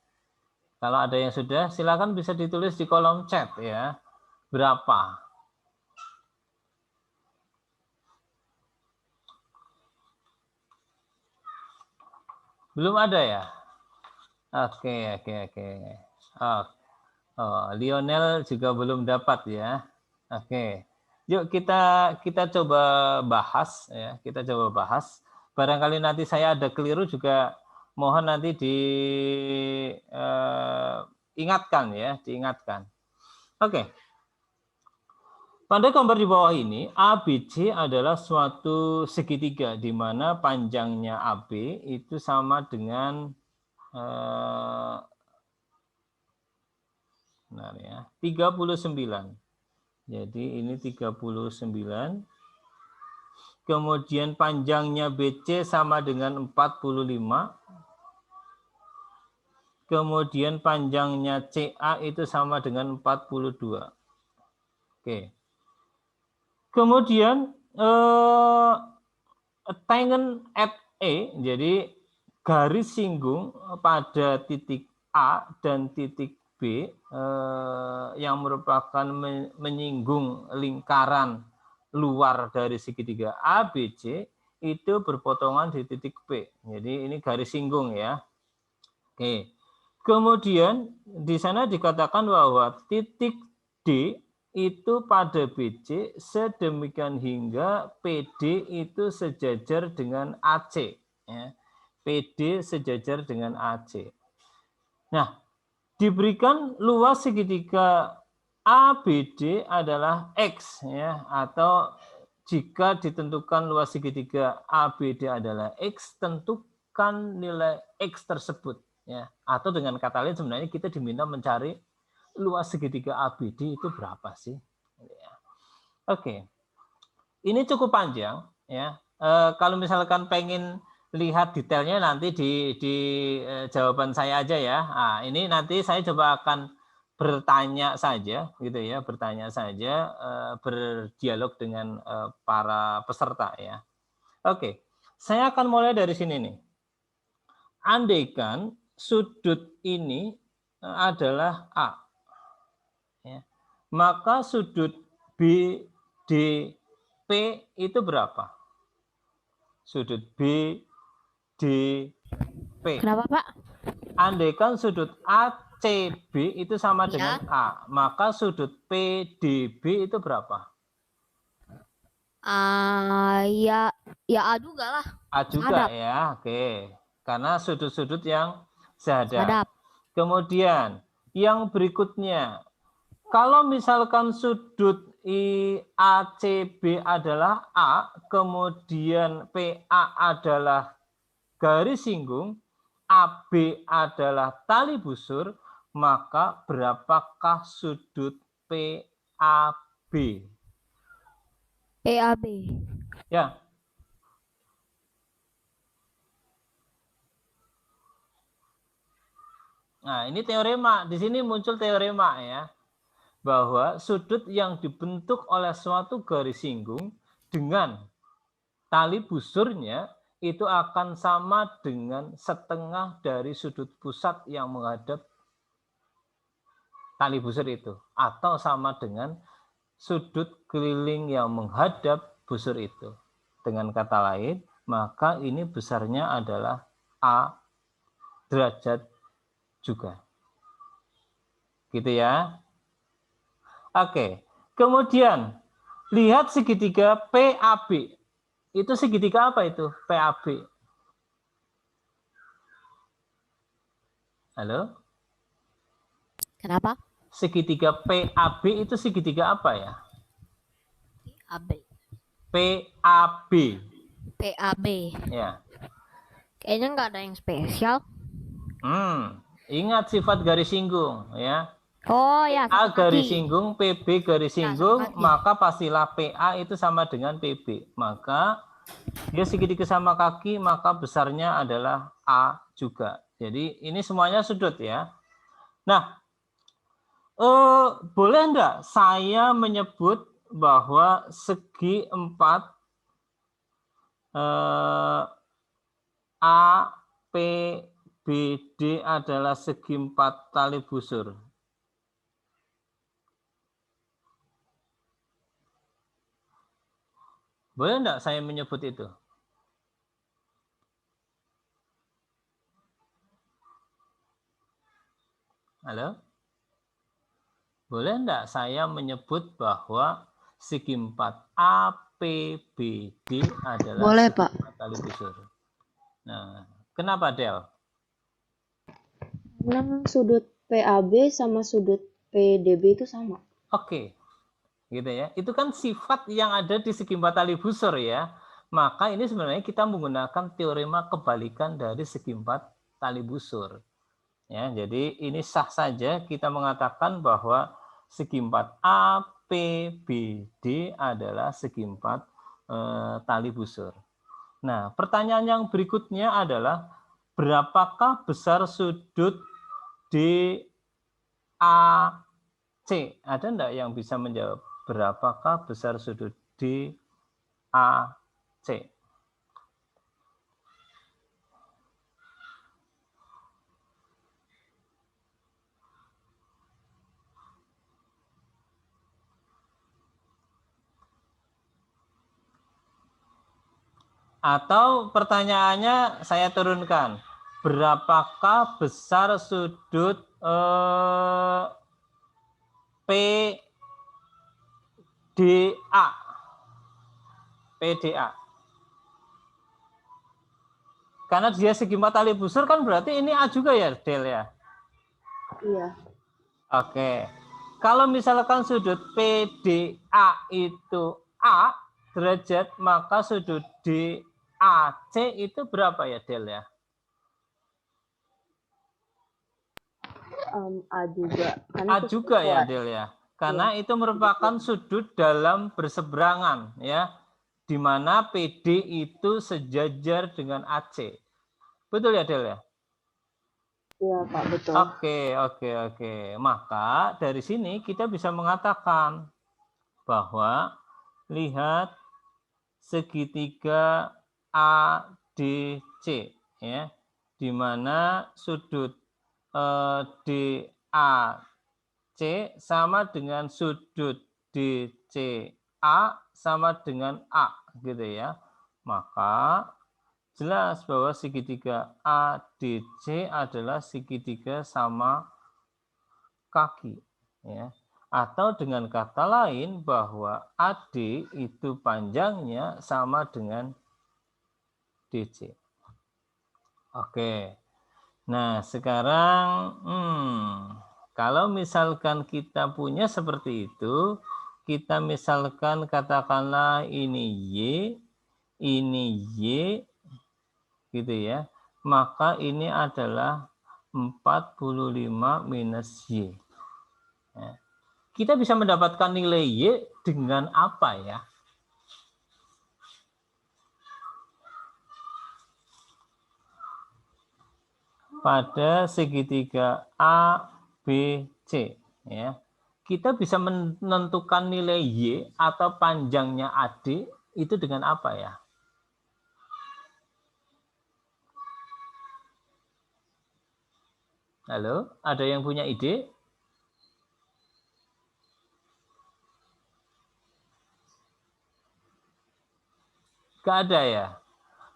Kalau ada yang sudah, silakan bisa ditulis di kolom chat ya. Berapa? Belum ada ya? Oke. Oh, Lionel juga belum dapat ya. Oke. Yuk kita coba bahas ya. Kita coba bahas. Barangkali nanti saya ada keliru juga mohon nanti diingatkan ya, diingatkan. Oke. Pada gambar di bawah ini, ABC adalah suatu segitiga di mana panjangnya AB itu sama dengan benar ya, 39. Jadi ini 39. Kemudian panjangnya BC sama dengan 45. Kemudian panjangnya CA itu sama dengan 42. Oke. Kemudian tangent at E, jadi garis singgung pada titik A dan titik B yang merupakan menyinggung lingkaran luar dari segitiga ABC itu berpotongan di titik B. Jadi ini garis singgung ya. Oke. Kemudian di sana dikatakan bahwa titik D itu pada BC sedemikian hingga PD itu sejajar dengan AC. Ya. PD sejajar dengan AC. Nah, diberikan luas segitiga ABD adalah X ya, atau jika ditentukan luas segitiga ABD adalah X, tentukan nilai X tersebut ya. Atau dengan kata lain sebenarnya kita diminta mencari luas segitiga ABD itu berapa sih? Oke. Ini cukup panjang ya. Kalau misalkan pengen lihat detailnya nanti di jawaban saya aja ya. Nah, ini nanti saya coba akan bertanya saja gitu ya, bertanya saja, berdialog dengan para peserta ya. Oke. Saya akan mulai dari sini nih. Andaikan sudut ini adalah A. Ya. Maka sudut BDP itu berapa? Sudut BDP. Kenapa, Pak? Andaikan sudut ACB itu sama Ya. dengan A, maka sudut PDB itu berapa? Ya A juga lah. A juga Sehadap. ya, oke. Karena sudut-sudut yang sehadap. Sehadap. Kemudian yang berikutnya, kalau misalkan sudut ACB adalah A, kemudian PA adalah garis singgung, AB adalah tali busur, maka berapakah sudut PAB? PAB. Ya. Nah, ini teorema. Di sini muncul teorema ya. Bahwa sudut yang dibentuk oleh suatu garis singgung dengan tali busurnya itu akan sama dengan setengah dari sudut pusat yang menghadap tali busur itu, atau sama dengan sudut keliling yang menghadap busur itu. Dengan kata lain, maka ini besarnya adalah A derajat juga. Gitu ya. Oke, kemudian lihat segitiga PAB. Itu segitiga apa itu PAB? Halo? Kenapa? Segitiga PAB itu segitiga apa ya? PAB. PAB. PAB. Ya. Kayaknya nggak ada yang spesial. Ingat sifat garis singgung ya. Oh ya, A satu garis kaki. singgung, PB garis Ya, singgung, satu kaki. maka pastilah PA itu sama dengan PB. Maka dia segitiga sama kaki, maka besarnya adalah A juga. Jadi ini semuanya sudut ya. Nah, boleh enggak saya menyebut bahwa segi 4 A, P, B, D adalah segi 4 tali busur? Boleh enggak saya menyebut itu? Halo? Boleh enggak saya menyebut bahwa segi 4 A, P, B, D adalah Boleh, segi Pak. 4 tali busur? Nah, kenapa Del? Karena sudut PAB sama sudut PDB itu sama. Oke, gitu ya. Itu kan sifat yang ada di segi 4 tali busur ya. Maka ini sebenarnya kita menggunakan teorema kebalikan dari segi 4 tali busur. Ya, jadi ini sah saja kita mengatakan bahwa segi 4 A, P, B, D adalah segi 4 tali busur. Nah, pertanyaan yang berikutnya adalah berapakah besar sudut DAC? Ada enggak yang bisa menjawab berapakah besar sudut DAC? Atau pertanyaannya saya turunkan, berapakah besar sudut PDA? PDA. Karena dia segi 4 tali busur kan berarti ini A juga ya, Del ya? Iya. Oke. Kalau misalkan sudut PDA itu A derajat, maka sudut DAC itu berapa ya, Del ya? A juga. Karena A itu juga ya, kuat. Del ya. Karena itu merupakan sudut dalam berseberangan ya, di mana PD itu sejajar dengan AC. Betul ya, Del ya? Iya, Pak, betul. Oke. Maka dari sini kita bisa mengatakan bahwa lihat segitiga ADC ya, di mana sudut DAC sama dengan sudut DCA sama dengan A gitu ya. Maka jelas bahwa segitiga ADC adalah segitiga sama kaki ya. Atau dengan kata lain bahwa AD itu panjangnya sama dengan DC. Oke. Nah, sekarang kalau misalkan kita punya seperti itu, kita misalkan katakanlah ini Y gitu ya. Maka ini adalah 45 minus Y. Ya. Kita bisa mendapatkan nilai Y dengan apa ya? Pada segitiga ABC ya. Kita bisa menentukan nilai Y atau panjangnya AD itu dengan apa ya? Halo, ada yang punya ide? Gak ada ya?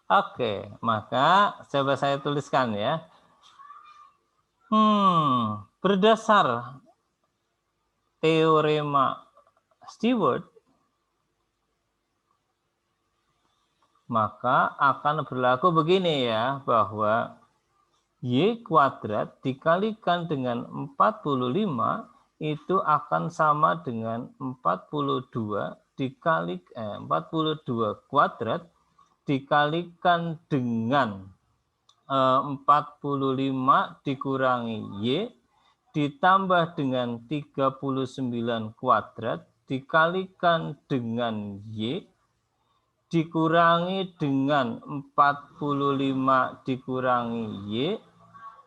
Oke, maka coba saya tuliskan ya. Berdasar teorema Stewart, maka akan berlaku begini ya, bahwa Y kuadrat dikalikan dengan 45 itu akan sama dengan 42 kuadrat dikalikan dengan 45 dikurangi Y ditambah dengan 39 kuadrat dikalikan dengan Y dikurangi dengan 45 dikurangi Y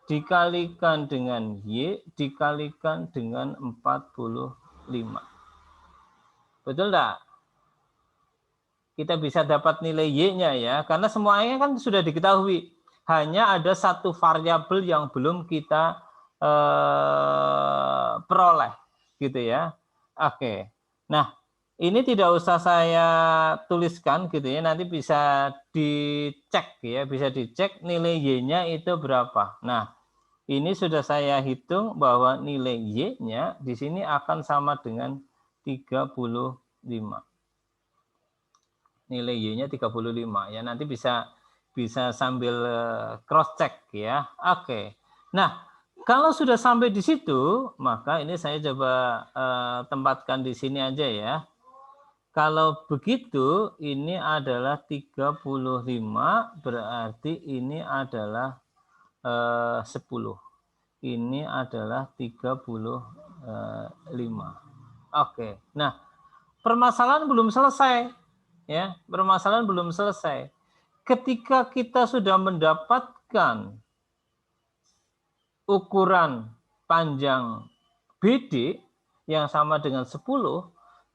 dikalikan dengan Y dikalikan dengan 45. Betul enggak? Kita bisa dapat nilai Y-nya ya, karena semuanya kan sudah diketahui. Hanya ada satu variabel yang belum kita peroleh, gitu ya. Oke. Nah, ini tidak usah saya tuliskan gitu ya, nanti bisa dicek ya, bisa dicek nilai Y-nya itu berapa. Nah, ini sudah saya hitung bahwa nilai Y-nya di sini akan sama dengan 35. Nilai Y-nya 35 ya. Nanti bisa sambil cross check ya. Oke. Nah, kalau sudah sampai di situ, maka ini saya coba tempatkan di sini aja ya. Kalau begitu, ini adalah 35, berarti ini adalah 10. Ini adalah 35. Oke. Nah, permasalahan belum selesai. Ya, permasalahan belum selesai. Ketika kita sudah mendapatkan ukuran panjang BD yang sama dengan 10,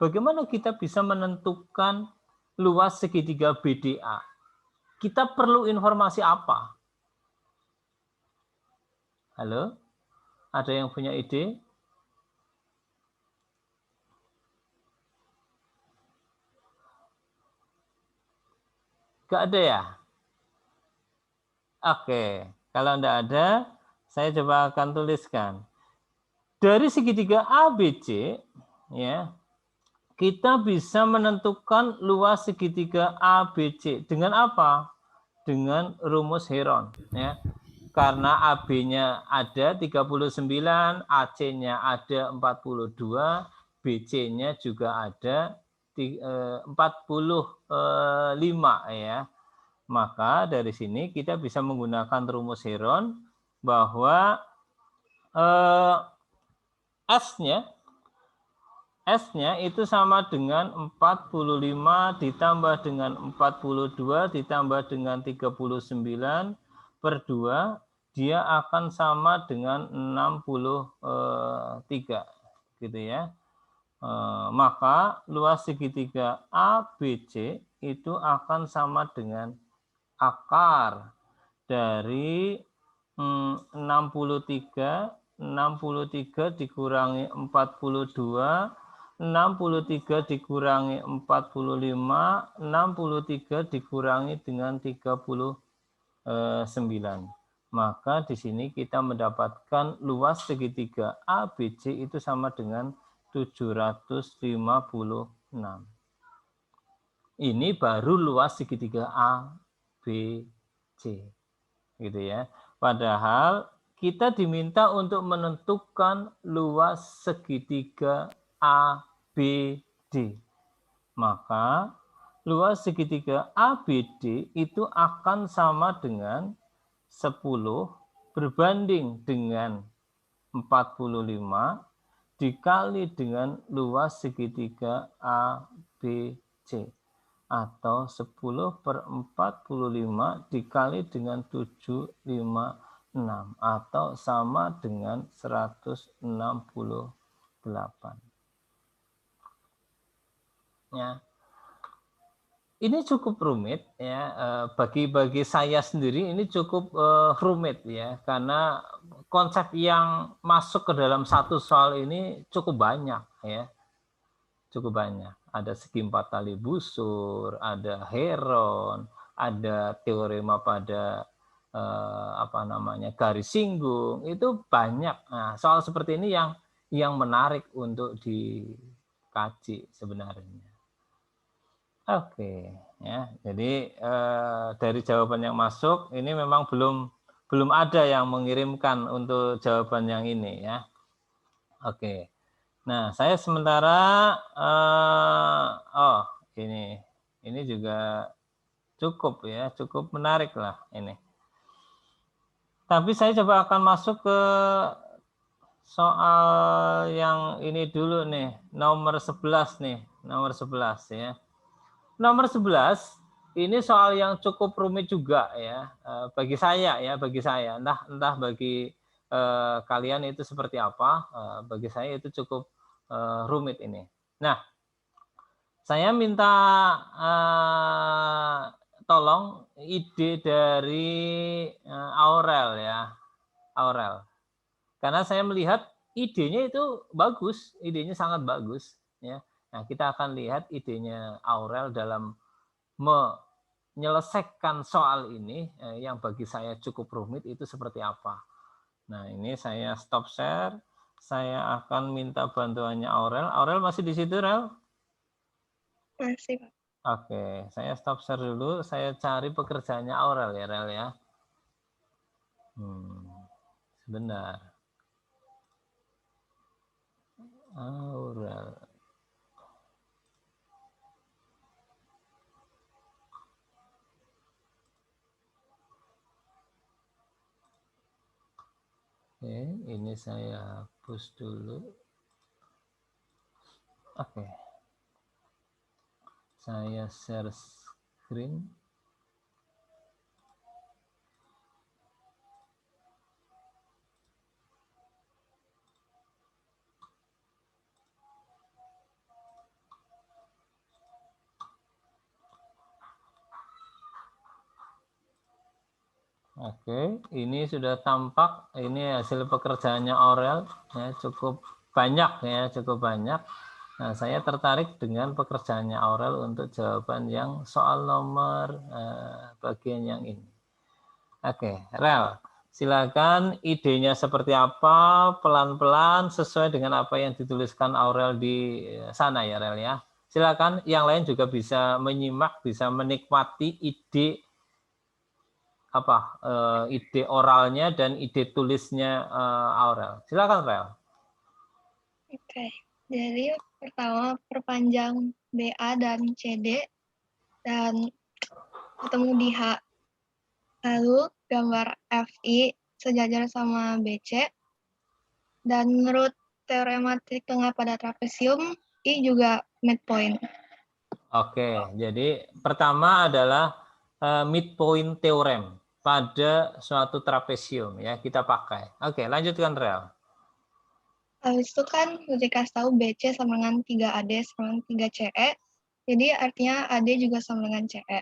bagaimana kita bisa menentukan luas segitiga BDA? Kita perlu informasi apa? Halo? Ada yang punya ide? Gak ada ya? Oke, kalau tidak ada, saya coba akan tuliskan. Dari segitiga ABC, ya, kita bisa menentukan luas segitiga ABC dengan apa? Dengan rumus Heron, ya. Karena AB-nya ada 39, AC-nya ada 42, BC-nya juga ada 45 ya. Maka dari sini kita bisa menggunakan rumus Heron bahwa S-nya itu sama dengan 45 ditambah dengan 42 ditambah dengan 39 per 2, dia akan sama dengan 63 gitu ya. Maka luas segitiga ABC itu akan sama dengan akar dari 63 dikurangi 42, 63 dikurangi 45, 63 dikurangi dengan 39. Maka di sini kita mendapatkan luas segitiga ABC itu sama dengan 756. Ini baru luas segitiga ABC. Gitu ya. Padahal kita diminta untuk menentukan luas segitiga ABD. Maka luas segitiga ABD itu akan sama dengan 10 berbanding dengan 45 dikali dengan luas segitiga ABC. Atau 10 per 45 dikali dengan 756 atau sama dengan 168. Ya. Ini cukup rumit ya, bagi saya sendiri ini cukup rumit ya, karena konsep yang masuk ke dalam satu soal ini cukup banyak ya. Cukup banyak. Ada segi 4 tali busur, ada Heron, ada teorema pada garis singgung, itu banyak. Nah, soal seperti ini yang menarik untuk dikaji sebenarnya. Oke, ya. Jadi dari jawaban yang masuk ini memang belum ada yang mengirimkan untuk jawaban yang ini ya. Oke. Nah, saya sementara ini juga cukup ya, cukup menarik lah ini. Tapi saya coba akan masuk ke soal yang ini dulu nih, nomor 11 nih, nomor 11 ya. Nomor 11 ini soal yang cukup rumit juga ya, bagi saya ya, bagi saya. Entah bagi kalian itu seperti apa, bagi saya itu cukup rumit ini. Nah, Saya minta tolong ide dari Aurel ya, Aurel. Karena saya melihat idenya itu bagus, idenya sangat bagus. Ya. Nah, kita akan lihat idenya Aurel dalam menyelesaikan soal ini yang bagi saya cukup rumit itu seperti apa. Nah, ini saya stop share. Saya akan minta bantuannya Aurel. Aurel masih di situ, Rel? Masih, Pak. Oke, saya stop share dulu. Saya cari pekerjaannya Aurel ya, Rel ya. Sebentar. Aurel. Oke, ini saya hapus dulu. Oke. Saya share screen. Oke, ini sudah tampak. Ini hasil pekerjaannya Aurel, ya, cukup banyak ya, cukup banyak. Nah, saya tertarik dengan pekerjaannya Aurel untuk jawaban yang soal nomor bagian yang ini. Oke, Rel, silakan idenya seperti apa, pelan-pelan sesuai dengan apa yang dituliskan Aurel di sana ya, Rel ya. Silakan, yang lain juga bisa menyimak, bisa menikmati ide ide oralnya dan ide tulisnya Aurel. Silakan, Rel. Oke, jadi pertama perpanjang BA dan CD dan ketemu di H. Lalu gambar FI sejajar sama BC. Dan menurut teorema titik tengah pada trapesium, I juga midpoint. Oke, jadi pertama adalah midpoint theorem pada suatu trapesium ya, kita pakai. Oke, lanjutkan, Rel. Habis itu kan dikasih tahu BC sama dengan 3AD sama dengan 3CE. Jadi artinya AD juga sama dengan CE.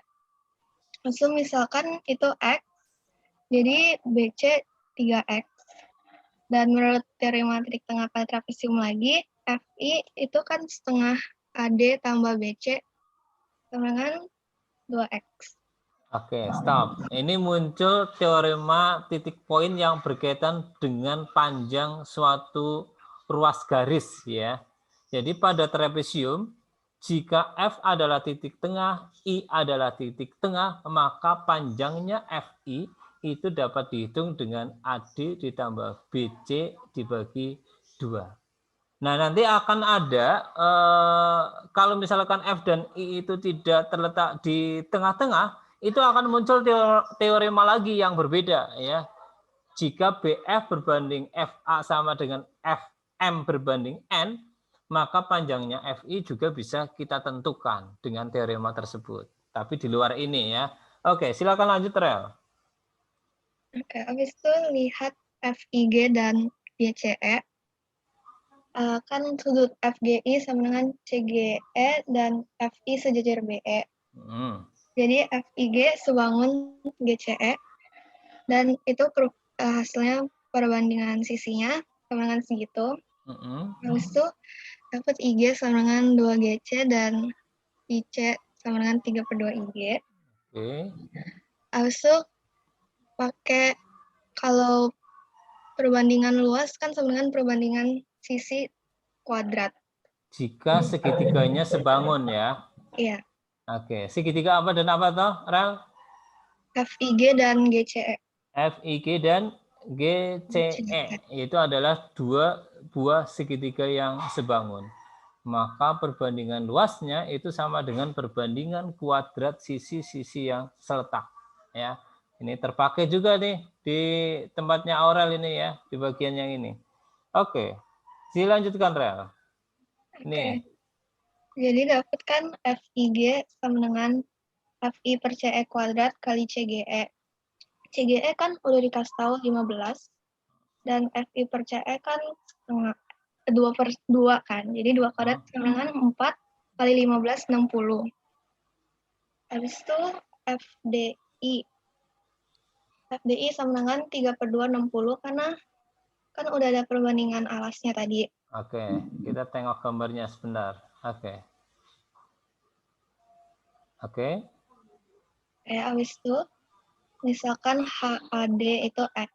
Lalu misalkan itu X, jadi BC 3X. Dan menurut teorema titik tengah pada trapesium lagi, FI itu kan setengah AD tambah BC sama dengan 2X. Oke, stop. Ini muncul teorema titik poin yang berkaitan dengan panjang suatu ruas garis ya. Jadi pada trapesium, jika F adalah titik tengah, I adalah titik tengah, maka panjangnya FI itu dapat dihitung dengan AD ditambah BC dibagi 2. Nah, nanti akan ada, kalau misalkan F dan I itu tidak terletak di tengah-tengah, itu akan muncul teorema lagi yang berbeda. Ya. Jika BF berbanding FA sama dengan FM berbanding N, maka panjangnya FI juga bisa kita tentukan dengan teorema tersebut. Tapi di luar ini ya. Oke, silakan lanjut, Rel. Oke, habis itu lihat FIG dan GCE. Kan sudut FGI sama dengan CGE dan FI sejajar BE. Jadi FIG sebangun GCE dan itu hasilnya perbandingan sisinya sama dengan segitu. Habis itu dapat IG sama dengan 2GC dan IC sama dengan 3/2 IG. Habis itu pakai kalau perbandingan luas kan sama dengan perbandingan sisi kuadrat. Jika segitiganya sebangun ya. Iya. Oke, segitiga apa dan apa toh, Rel? FIG dan GCE. FIG dan GCE itu adalah dua buah segitiga yang sebangun. Maka perbandingan luasnya itu sama dengan perbandingan kuadrat sisi-sisi yang seletak. Ya, ini terpakai juga nih di tempatnya Aurel ini ya, di bagian yang ini. Oke, dilanjutkan, Rel. Nih. Jadi dapat kan FIG sama dengan FI per CE kuadrat kali CGE. CGE kan udah dikasih tahu 15 dan FI per CE kan 2/2 kan. Jadi 2 kuadrat sama dengan 4 kali 15, 60. Habis itu FDI. FDI sama dengan 3/2, 60, karena kan udah ada perbandingan alasnya tadi. Oke, kita tengok gambarnya sebentar. Oke. Oke. Habis itu, misalkan HAD itu X.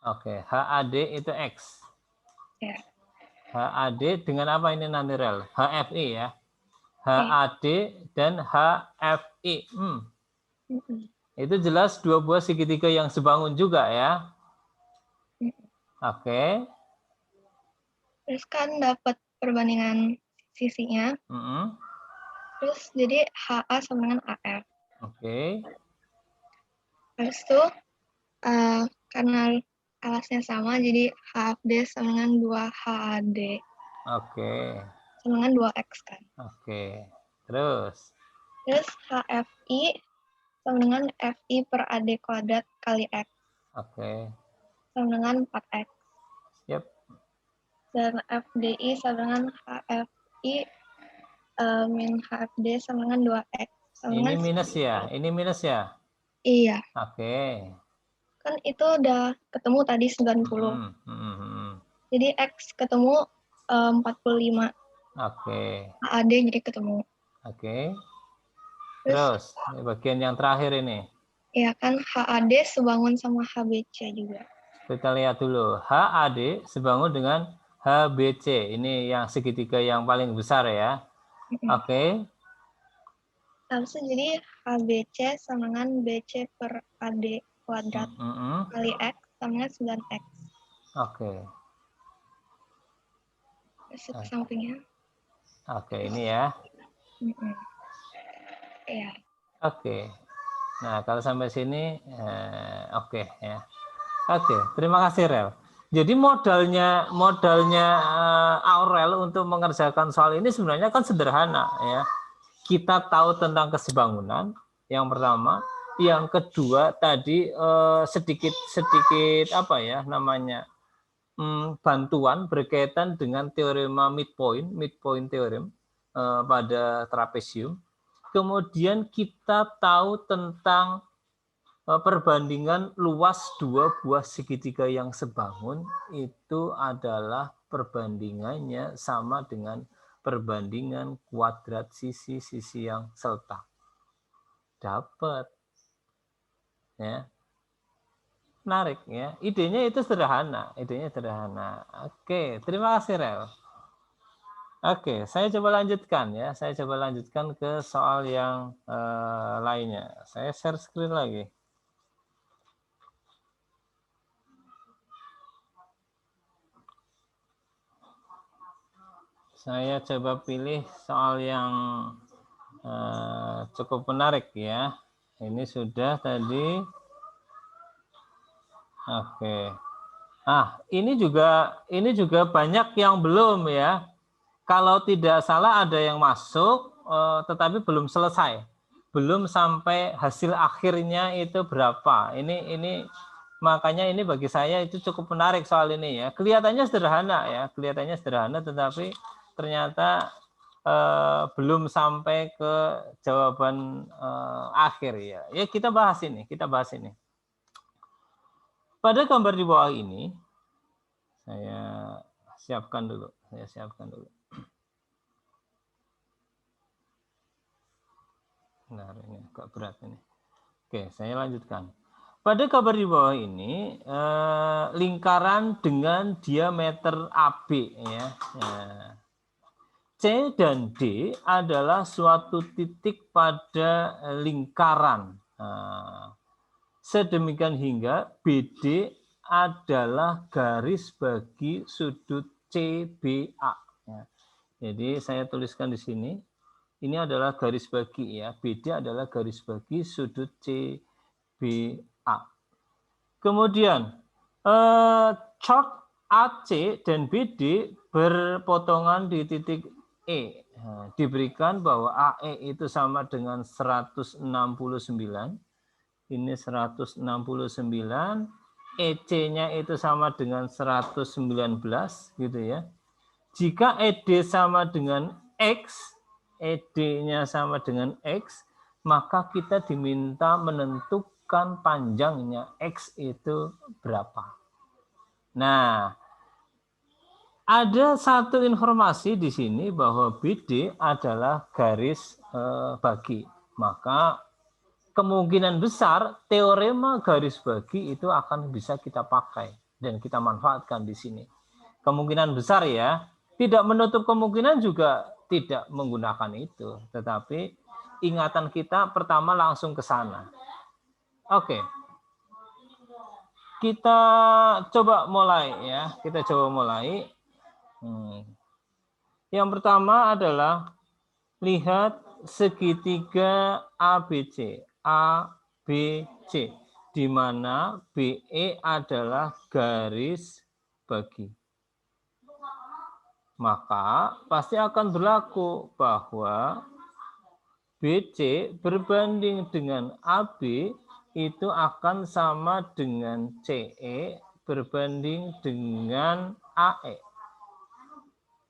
Oke, HAD itu X. Ya. HAD dengan apa ini nanti rel? HFI ya. HAD dan HFI. Itu jelas dua buah segitiga yang sebangun juga ya. Oke. Terus kan dapat perbandingan sisinya. Terus jadi HA sama dengan AF. Oke. Terus itu karena alasnya sama, jadi HFD sama dengan 2HAD. Oke. Sama dengan 2X kan. Oke. Terus HFI sama dengan FI per AD kuadrat kali X. Oke. Sama dengan 4X. Yep. Dan FDI sama dengan HFI min HFD sama dengan 2X. Sama Ini dengan minus ya? Ini minus ya? Iya. Oke. Kan itu udah ketemu tadi 90. Jadi X ketemu 45. Oke. HAD jadi ketemu. Oke. Terus ini bagian yang terakhir ini. Ya kan HAD sebangun sama HBC juga. Kita lihat dulu. HAD sebangun dengan HBC. Ini yang segitiga yang paling besar ya. Oke. Habis itu jadi HBC sama dengan BC per AD kuadrat kali X sama dengan 9X. Oke. Terus ke sampingnya. Oke, ini ya. Ya. Oke. Nah, kalau sampai sini, oke ya. Oke, terima kasih Rel. Jadi modalnya Aurel untuk mengerjakan soal ini sebenarnya kan sederhana ya. Kita tahu tentang kesebangunan yang pertama, yang kedua tadi sedikit apa ya namanya bantuan berkaitan dengan teorema midpoint theorem pada trapesium. Kemudian kita tahu tentang perbandingan luas dua buah segitiga yang sebangun itu adalah perbandingannya sama dengan perbandingan kuadrat sisi-sisi yang selta. Dapat. Ya. Menarik ya. Idenya itu sederhana, Oke, terima kasih Rel. Oke, saya coba lanjutkan ya. Saya coba lanjutkan ke soal yang lainnya. Saya share screen lagi. Saya coba pilih soal yang cukup menarik ya. Ini sudah tadi. Oke. Ini juga banyak yang belum ya. Kalau tidak salah ada yang masuk, tetapi belum selesai, belum sampai hasil akhirnya itu berapa. Ini makanya ini bagi saya itu cukup menarik soal ini ya. Kelihatannya sederhana, tetapi ternyata belum sampai ke jawaban akhir ya. Ya kita bahas ini. Pada gambar di bawah ini, saya siapkan dulu. Benar, ini agak berat ini. Oke, saya lanjutkan. Pada gambar di bawah ini lingkaran dengan diameter AB ya. C dan D adalah suatu titik pada lingkaran. Sedemikian hingga BD adalah garis bagi sudut CBA. Jadi saya tuliskan di sini. Ini adalah garis bagi ya. BD adalah garis bagi sudut CBA. Kemudian chord AC dan BD berpotongan di titik E. Diberikan bahwa AE itu sama dengan 169. Ini 169. EC-nya itu sama dengan 119 gitu ya. Jika ED sama dengan X, ED-nya sama dengan X, maka kita diminta menentukan panjangnya X itu berapa. Nah, ada satu informasi di sini bahwa BD adalah garis bagi. Maka kemungkinan besar teorema garis bagi itu akan bisa kita pakai dan kita manfaatkan di sini. Kemungkinan besar ya, tidak menutup kemungkinan juga tidak menggunakan itu. Tetapi ingatan kita pertama langsung ke sana. Oke. Kita coba mulai ya, kita coba mulai. Yang pertama adalah lihat segitiga ABC, ABC, di mana BE adalah garis bagi. Maka pasti akan berlaku bahwa BC berbanding dengan AB itu akan sama dengan CE berbanding dengan AE.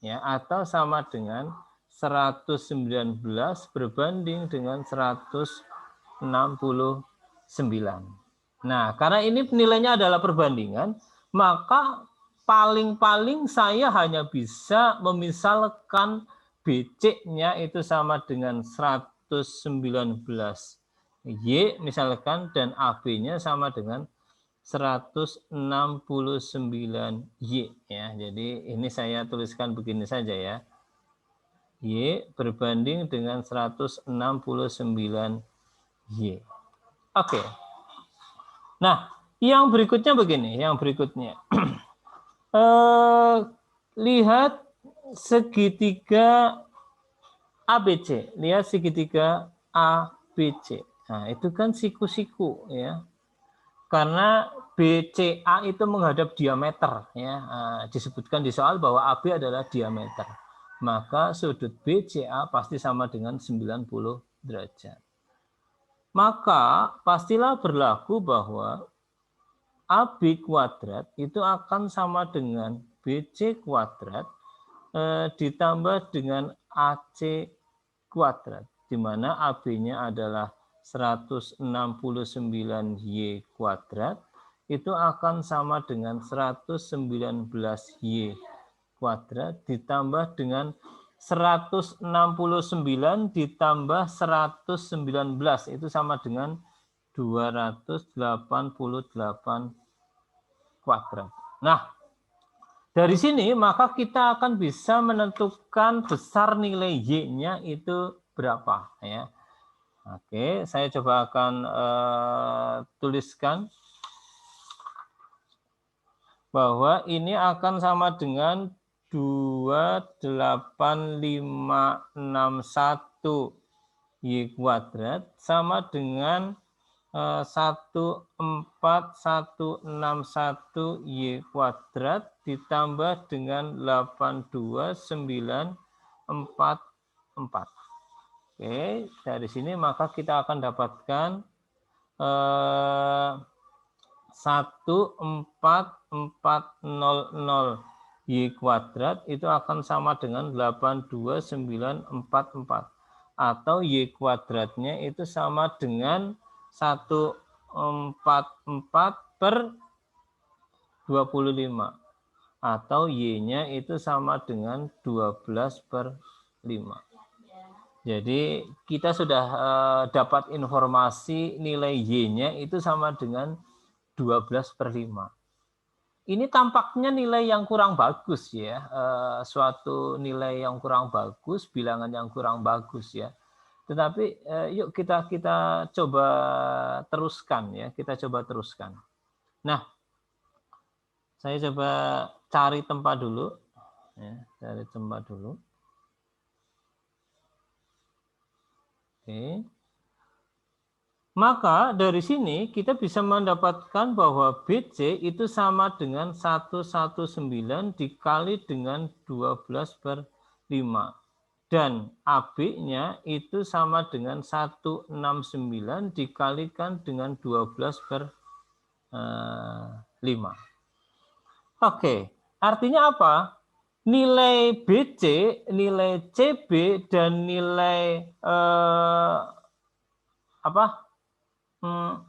Ya, atau sama dengan 119 berbanding dengan 169. Nah, karena ini nilainya adalah perbandingan, maka paling-paling saya hanya bisa memisalkan BC-nya itu sama dengan 119 Y misalkan, dan AB-nya sama dengan 169 Y ya. Jadi ini saya tuliskan begini saja ya. Y berbanding dengan 169 Y. Oke. Nah, yang berikutnya begini, yang berikutnya. Lihat segitiga ABC, lihat segitiga ABC. Nah, itu kan siku-siku ya. Karena BCA itu menghadap diameter ya, disebutkan di soal bahwa AB adalah diameter. Maka sudut BCA pasti sama dengan 90 derajat. Maka pastilah berlaku bahwa AB kuadrat itu akan sama dengan BC kuadrat ditambah dengan AC kuadrat, di mana AB-nya adalah 169 Y kuadrat, itu akan sama dengan 119 Y kuadrat ditambah dengan 169 ditambah 119 itu sama dengan 288 kuadrat. Nah, dari sini maka kita akan bisa menentukan besar nilai Y-nya itu berapa ya. Oke, saya coba akan tuliskan bahwa ini akan sama dengan 28561 Y kuadrat sama dengan 14161 Y kuadrat ditambah dengan 82944. Oke, dari sini maka kita akan dapatkan 14400 Y kuadrat itu akan sama dengan 82944, atau Y kuadratnya itu sama dengan 144 per 25, atau Y-nya itu sama dengan 12 per 5. Jadi kita sudah dapat informasi nilai Y-nya itu sama dengan 12 per 5. Ini tampaknya nilai yang kurang bagus ya, suatu nilai yang kurang bagus, bilangan yang kurang bagus ya. Tetapi yuk kita coba teruskan ya, kita coba teruskan. Nah, saya coba cari tempat dulu, ya, cari tempat dulu. Oke. Maka dari sini kita bisa mendapatkan bahwa BC itu sama dengan 119 dikali dengan 12 per 5. Dan AB-nya itu sama dengan 169 dikalikan dengan 12 per 5. Oke, artinya apa? nilai BC, nilai CB, dan nilai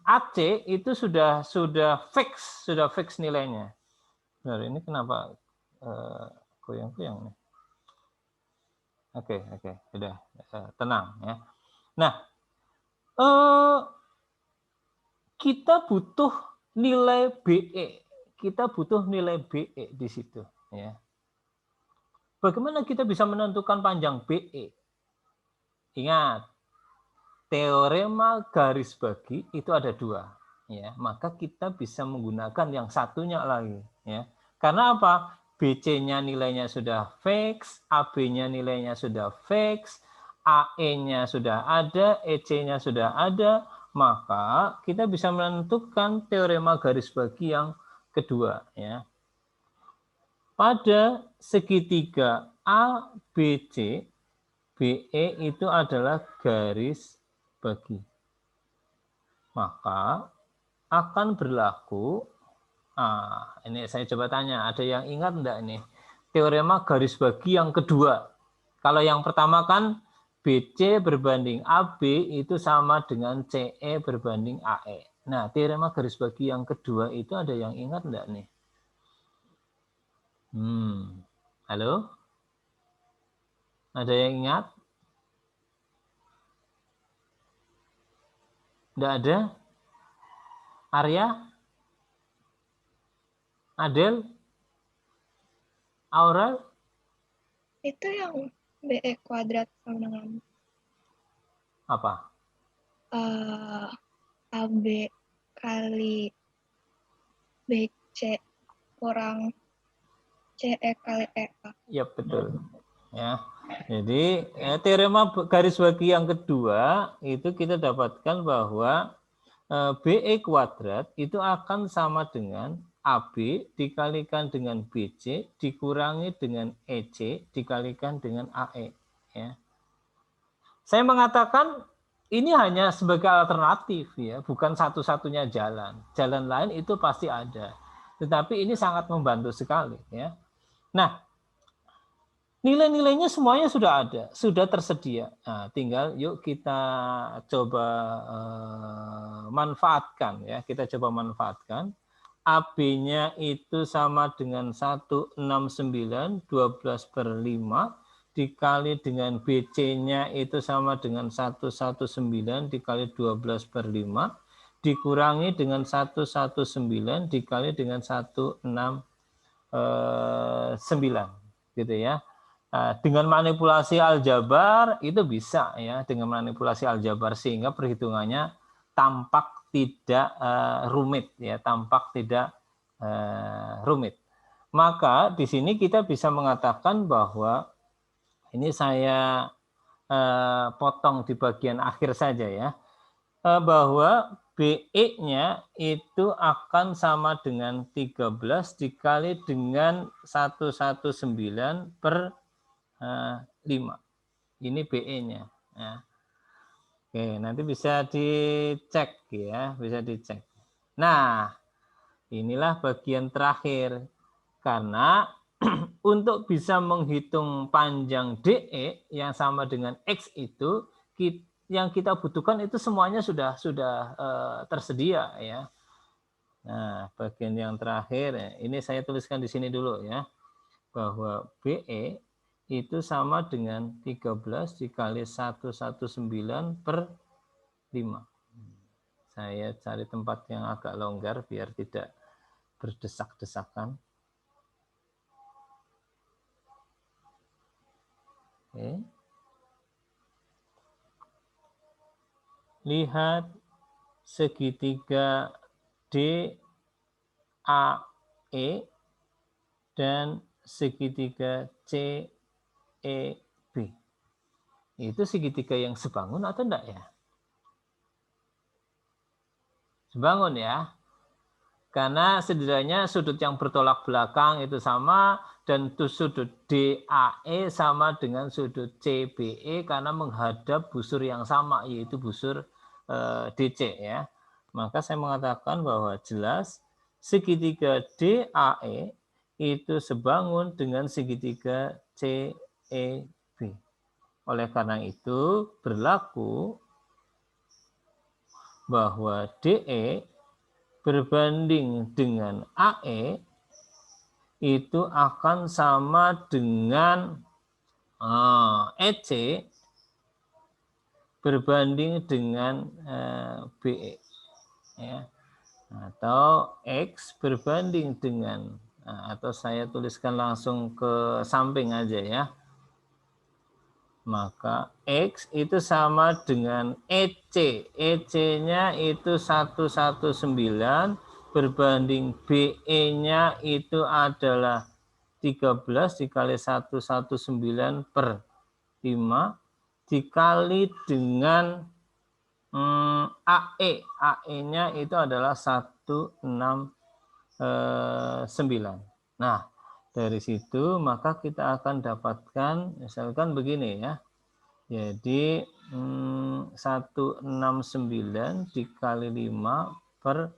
AC itu sudah fix nilainya. Benar, ini kenapa goyang-goyang nih? Oke, sudah tenang ya. Nah, kita butuh nilai BE, di situ ya. Bagaimana kita bisa menentukan panjang BE? Ingat, teorema garis bagi itu ada 2 ya, maka kita bisa menggunakan yang satunya lagi ya. Karena apa? BC-nya nilainya sudah fix, AB-nya nilainya sudah fix, AE-nya sudah ada, EC-nya sudah ada, maka kita bisa menentukan teorema garis bagi yang kedua ya. Pada segitiga ABC, BE itu adalah garis bagi. Maka akan berlaku, ini saya coba tanya, ada yang ingat enggak ini? Teorema garis bagi yang kedua. Kalau yang pertama kan BC berbanding AB itu sama dengan CE berbanding AE. Nah, teorema garis bagi yang kedua itu ada yang ingat enggak nih? Halo? Ada yang ingat? Enggak ada? Arya? Adel? Aurel? Itu yang BE kuadrat sama dengan Apa? AB kali BC kurang CE kali EA. Ya, betul. Ya. Jadi, teorema garis bagi yang kedua itu kita dapatkan bahwa BE kuadrat itu akan sama dengan AB dikalikan dengan BC dikurangi dengan EC dikalikan dengan AE. Ya. Saya mengatakan ini hanya sebagai alternatif ya, bukan satu-satunya jalan. Jalan lain itu pasti ada. Tetapi ini sangat membantu sekali ya. Nah, nilai-nilainya semuanya sudah ada, sudah tersedia. Nah, tinggal yuk kita coba manfaatkan ya, kita coba manfaatkan. AB-nya itu sama dengan 169 12/5 dikali dengan BC-nya itu sama dengan 119 dikali 12/5 dikurangi dengan 119 dikali dengan 169 gitu ya. Dengan manipulasi aljabar itu bisa ya, dengan manipulasi aljabar sehingga perhitungannya tampak tidak rumit ya, tampak tidak rumit. Maka di sini kita bisa mengatakan bahwa ini saya potong di bagian akhir saja ya, bahwa BE-nya itu akan sama dengan 13 dikali dengan 119/5. Ini BE-nya. Ya. Oke, nanti bisa dicek ya, bisa dicek. Nah, inilah bagian terakhir. Karena untuk bisa menghitung panjang DE yang sama dengan X itu, yang kita butuhkan itu semuanya sudah tersedia ya. Nah, bagian yang terakhir, ini saya tuliskan di sini dulu ya, bahwa BE itu sama dengan 13 dikali 119/5. Saya cari tempat yang agak longgar biar tidak berdesak-desakan. Oke. Lihat segitiga DAE dan segitiga CEB. Itu segitiga yang sebangun atau enggak ya? Sebangun ya. Karena setidaknya sudut yang bertolak belakang itu sama dan sudut DAE sama dengan sudut CBE karena menghadap busur yang sama yaitu busur DC ya. Maka saya mengatakan bahwa jelas segitiga DAE itu sebangun dengan segitiga CEB. Oleh karena itu berlaku bahwa DE berbanding dengan AE itu akan sama dengan EC berbanding dengan BE, ya. Atau X berbanding dengan, atau saya tuliskan langsung ke samping aja ya. Maka X itu sama dengan EC. EC-nya itu 119 berbanding BE-nya itu adalah 13 dikali 119 per 5 dikali dengan AE. AE-nya itu adalah 169. Nah, dari situ maka kita akan dapatkan misalkan begini ya. Jadi 169 dikali 5 per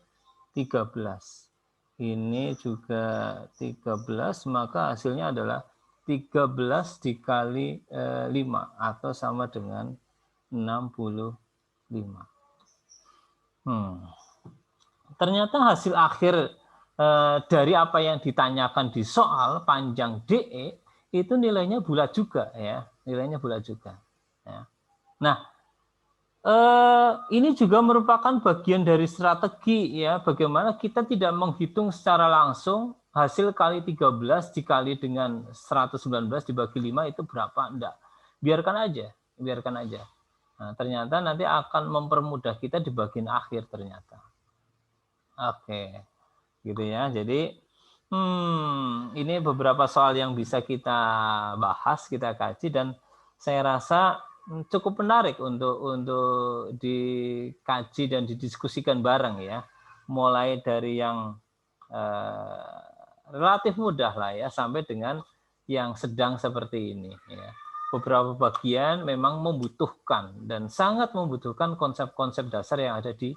13. Ini juga 13, maka hasilnya adalah 13 dikali 5 atau sama dengan 65. Ternyata hasil akhir dari apa yang ditanyakan di soal panjang DE itu nilainya bulat juga ya, nilainya bulat juga. Ya. Nah, ini juga merupakan bagian dari strategi ya, bagaimana kita tidak menghitung secara langsung hasil kali 13 dikali dengan 119 dibagi 5 itu berapa, enggak. Biarkan aja, biarkan aja. Nah, ternyata nanti akan mempermudah kita di bagian akhir ternyata. Oke, gitu ya. Jadi ini beberapa soal yang bisa kita bahas, kita kaji, dan saya rasa cukup menarik untuk dikaji dan didiskusikan bareng ya. Mulai dari yang relatif mudah lah ya sampai dengan yang sedang seperti ini ya. Beberapa bagian memang membutuhkan dan sangat membutuhkan konsep-konsep dasar yang ada di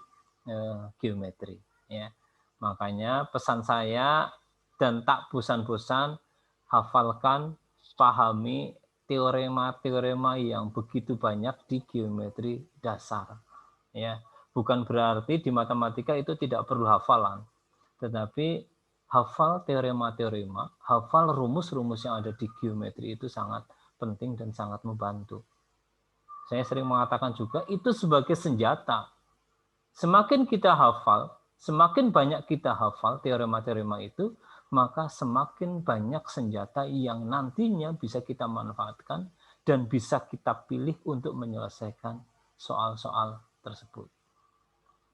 geometri ya. Makanya pesan saya dan tak bosan-bosan hafalkan, pahami teorema-teorema yang begitu banyak di geometri dasar ya. Bukan berarti di matematika itu tidak perlu hafalan, tetapi hafal teorema-teorema, hafal rumus-rumus yang ada di geometri itu sangat penting dan sangat membantu. Saya sering mengatakan juga itu sebagai senjata. Semakin kita hafal, semakin banyak kita hafal teorema-teorema itu, maka semakin banyak senjata yang nantinya bisa kita manfaatkan dan bisa kita pilih untuk menyelesaikan soal-soal tersebut.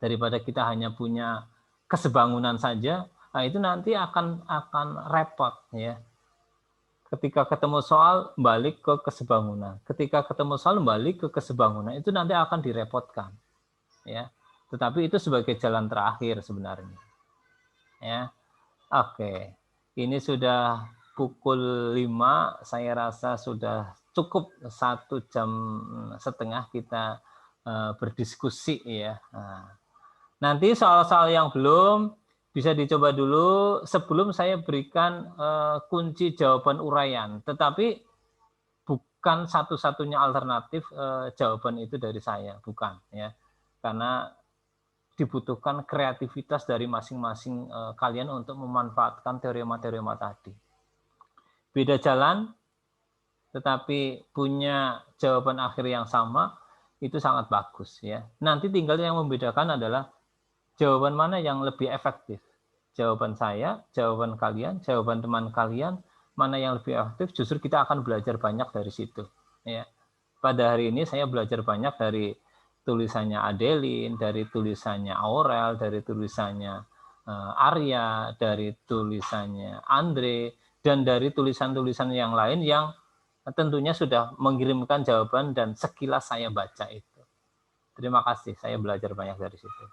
Daripada kita hanya punya kesebangunan saja, nah itu nanti akan repot ya. Ketika ketemu soal balik ke kesebangunan, ketika ketemu soal balik ke kesebangunan, itu nanti akan direpotkan ya. Tetapi itu sebagai jalan terakhir sebenarnya ya. Oke, ini sudah pukul 5, saya rasa sudah cukup 1,5 jam kita berdiskusi ya. Nanti soal-soal yang belum bisa dicoba dulu sebelum saya berikan kunci jawaban uraian. Tetapi bukan satu-satunya alternatif jawaban itu dari saya, bukan ya. Karena dibutuhkan kreativitas dari masing-masing kalian untuk memanfaatkan teorema-teorema tadi. Beda jalan, tetapi punya jawaban akhir yang sama, itu sangat bagus ya. Nanti tinggal yang membedakan adalah jawaban mana yang lebih efektif. Jawaban saya, jawaban kalian, jawaban teman kalian, mana yang lebih efektif, justru kita akan belajar banyak dari situ. Ya. Pada hari ini saya belajar banyak dari tulisannya Adeline, dari tulisannya Aurel, dari tulisannya Arya, dari tulisannya Andre, dan dari tulisan-tulisan yang lain yang tentunya sudah mengirimkan jawaban dan sekilas saya baca itu. Terima kasih, saya belajar banyak dari situ.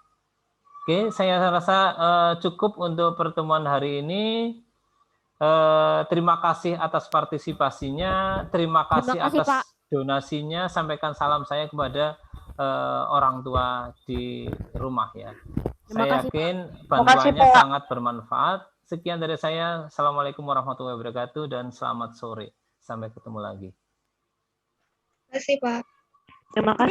Oke, saya rasa cukup untuk pertemuan hari ini. Terima kasih atas partisipasinya, terima kasih atas Pak. donasinya. Sampaikan salam saya kepada orang tua di rumah ya. Saya yakin bantuannya sangat bermanfaat. sekian dari saya. Assalamualaikum warahmatullahi wabarakatuh dan selamat sore. Sampai ketemu lagi. Terima kasih, Pak. Terima kasih.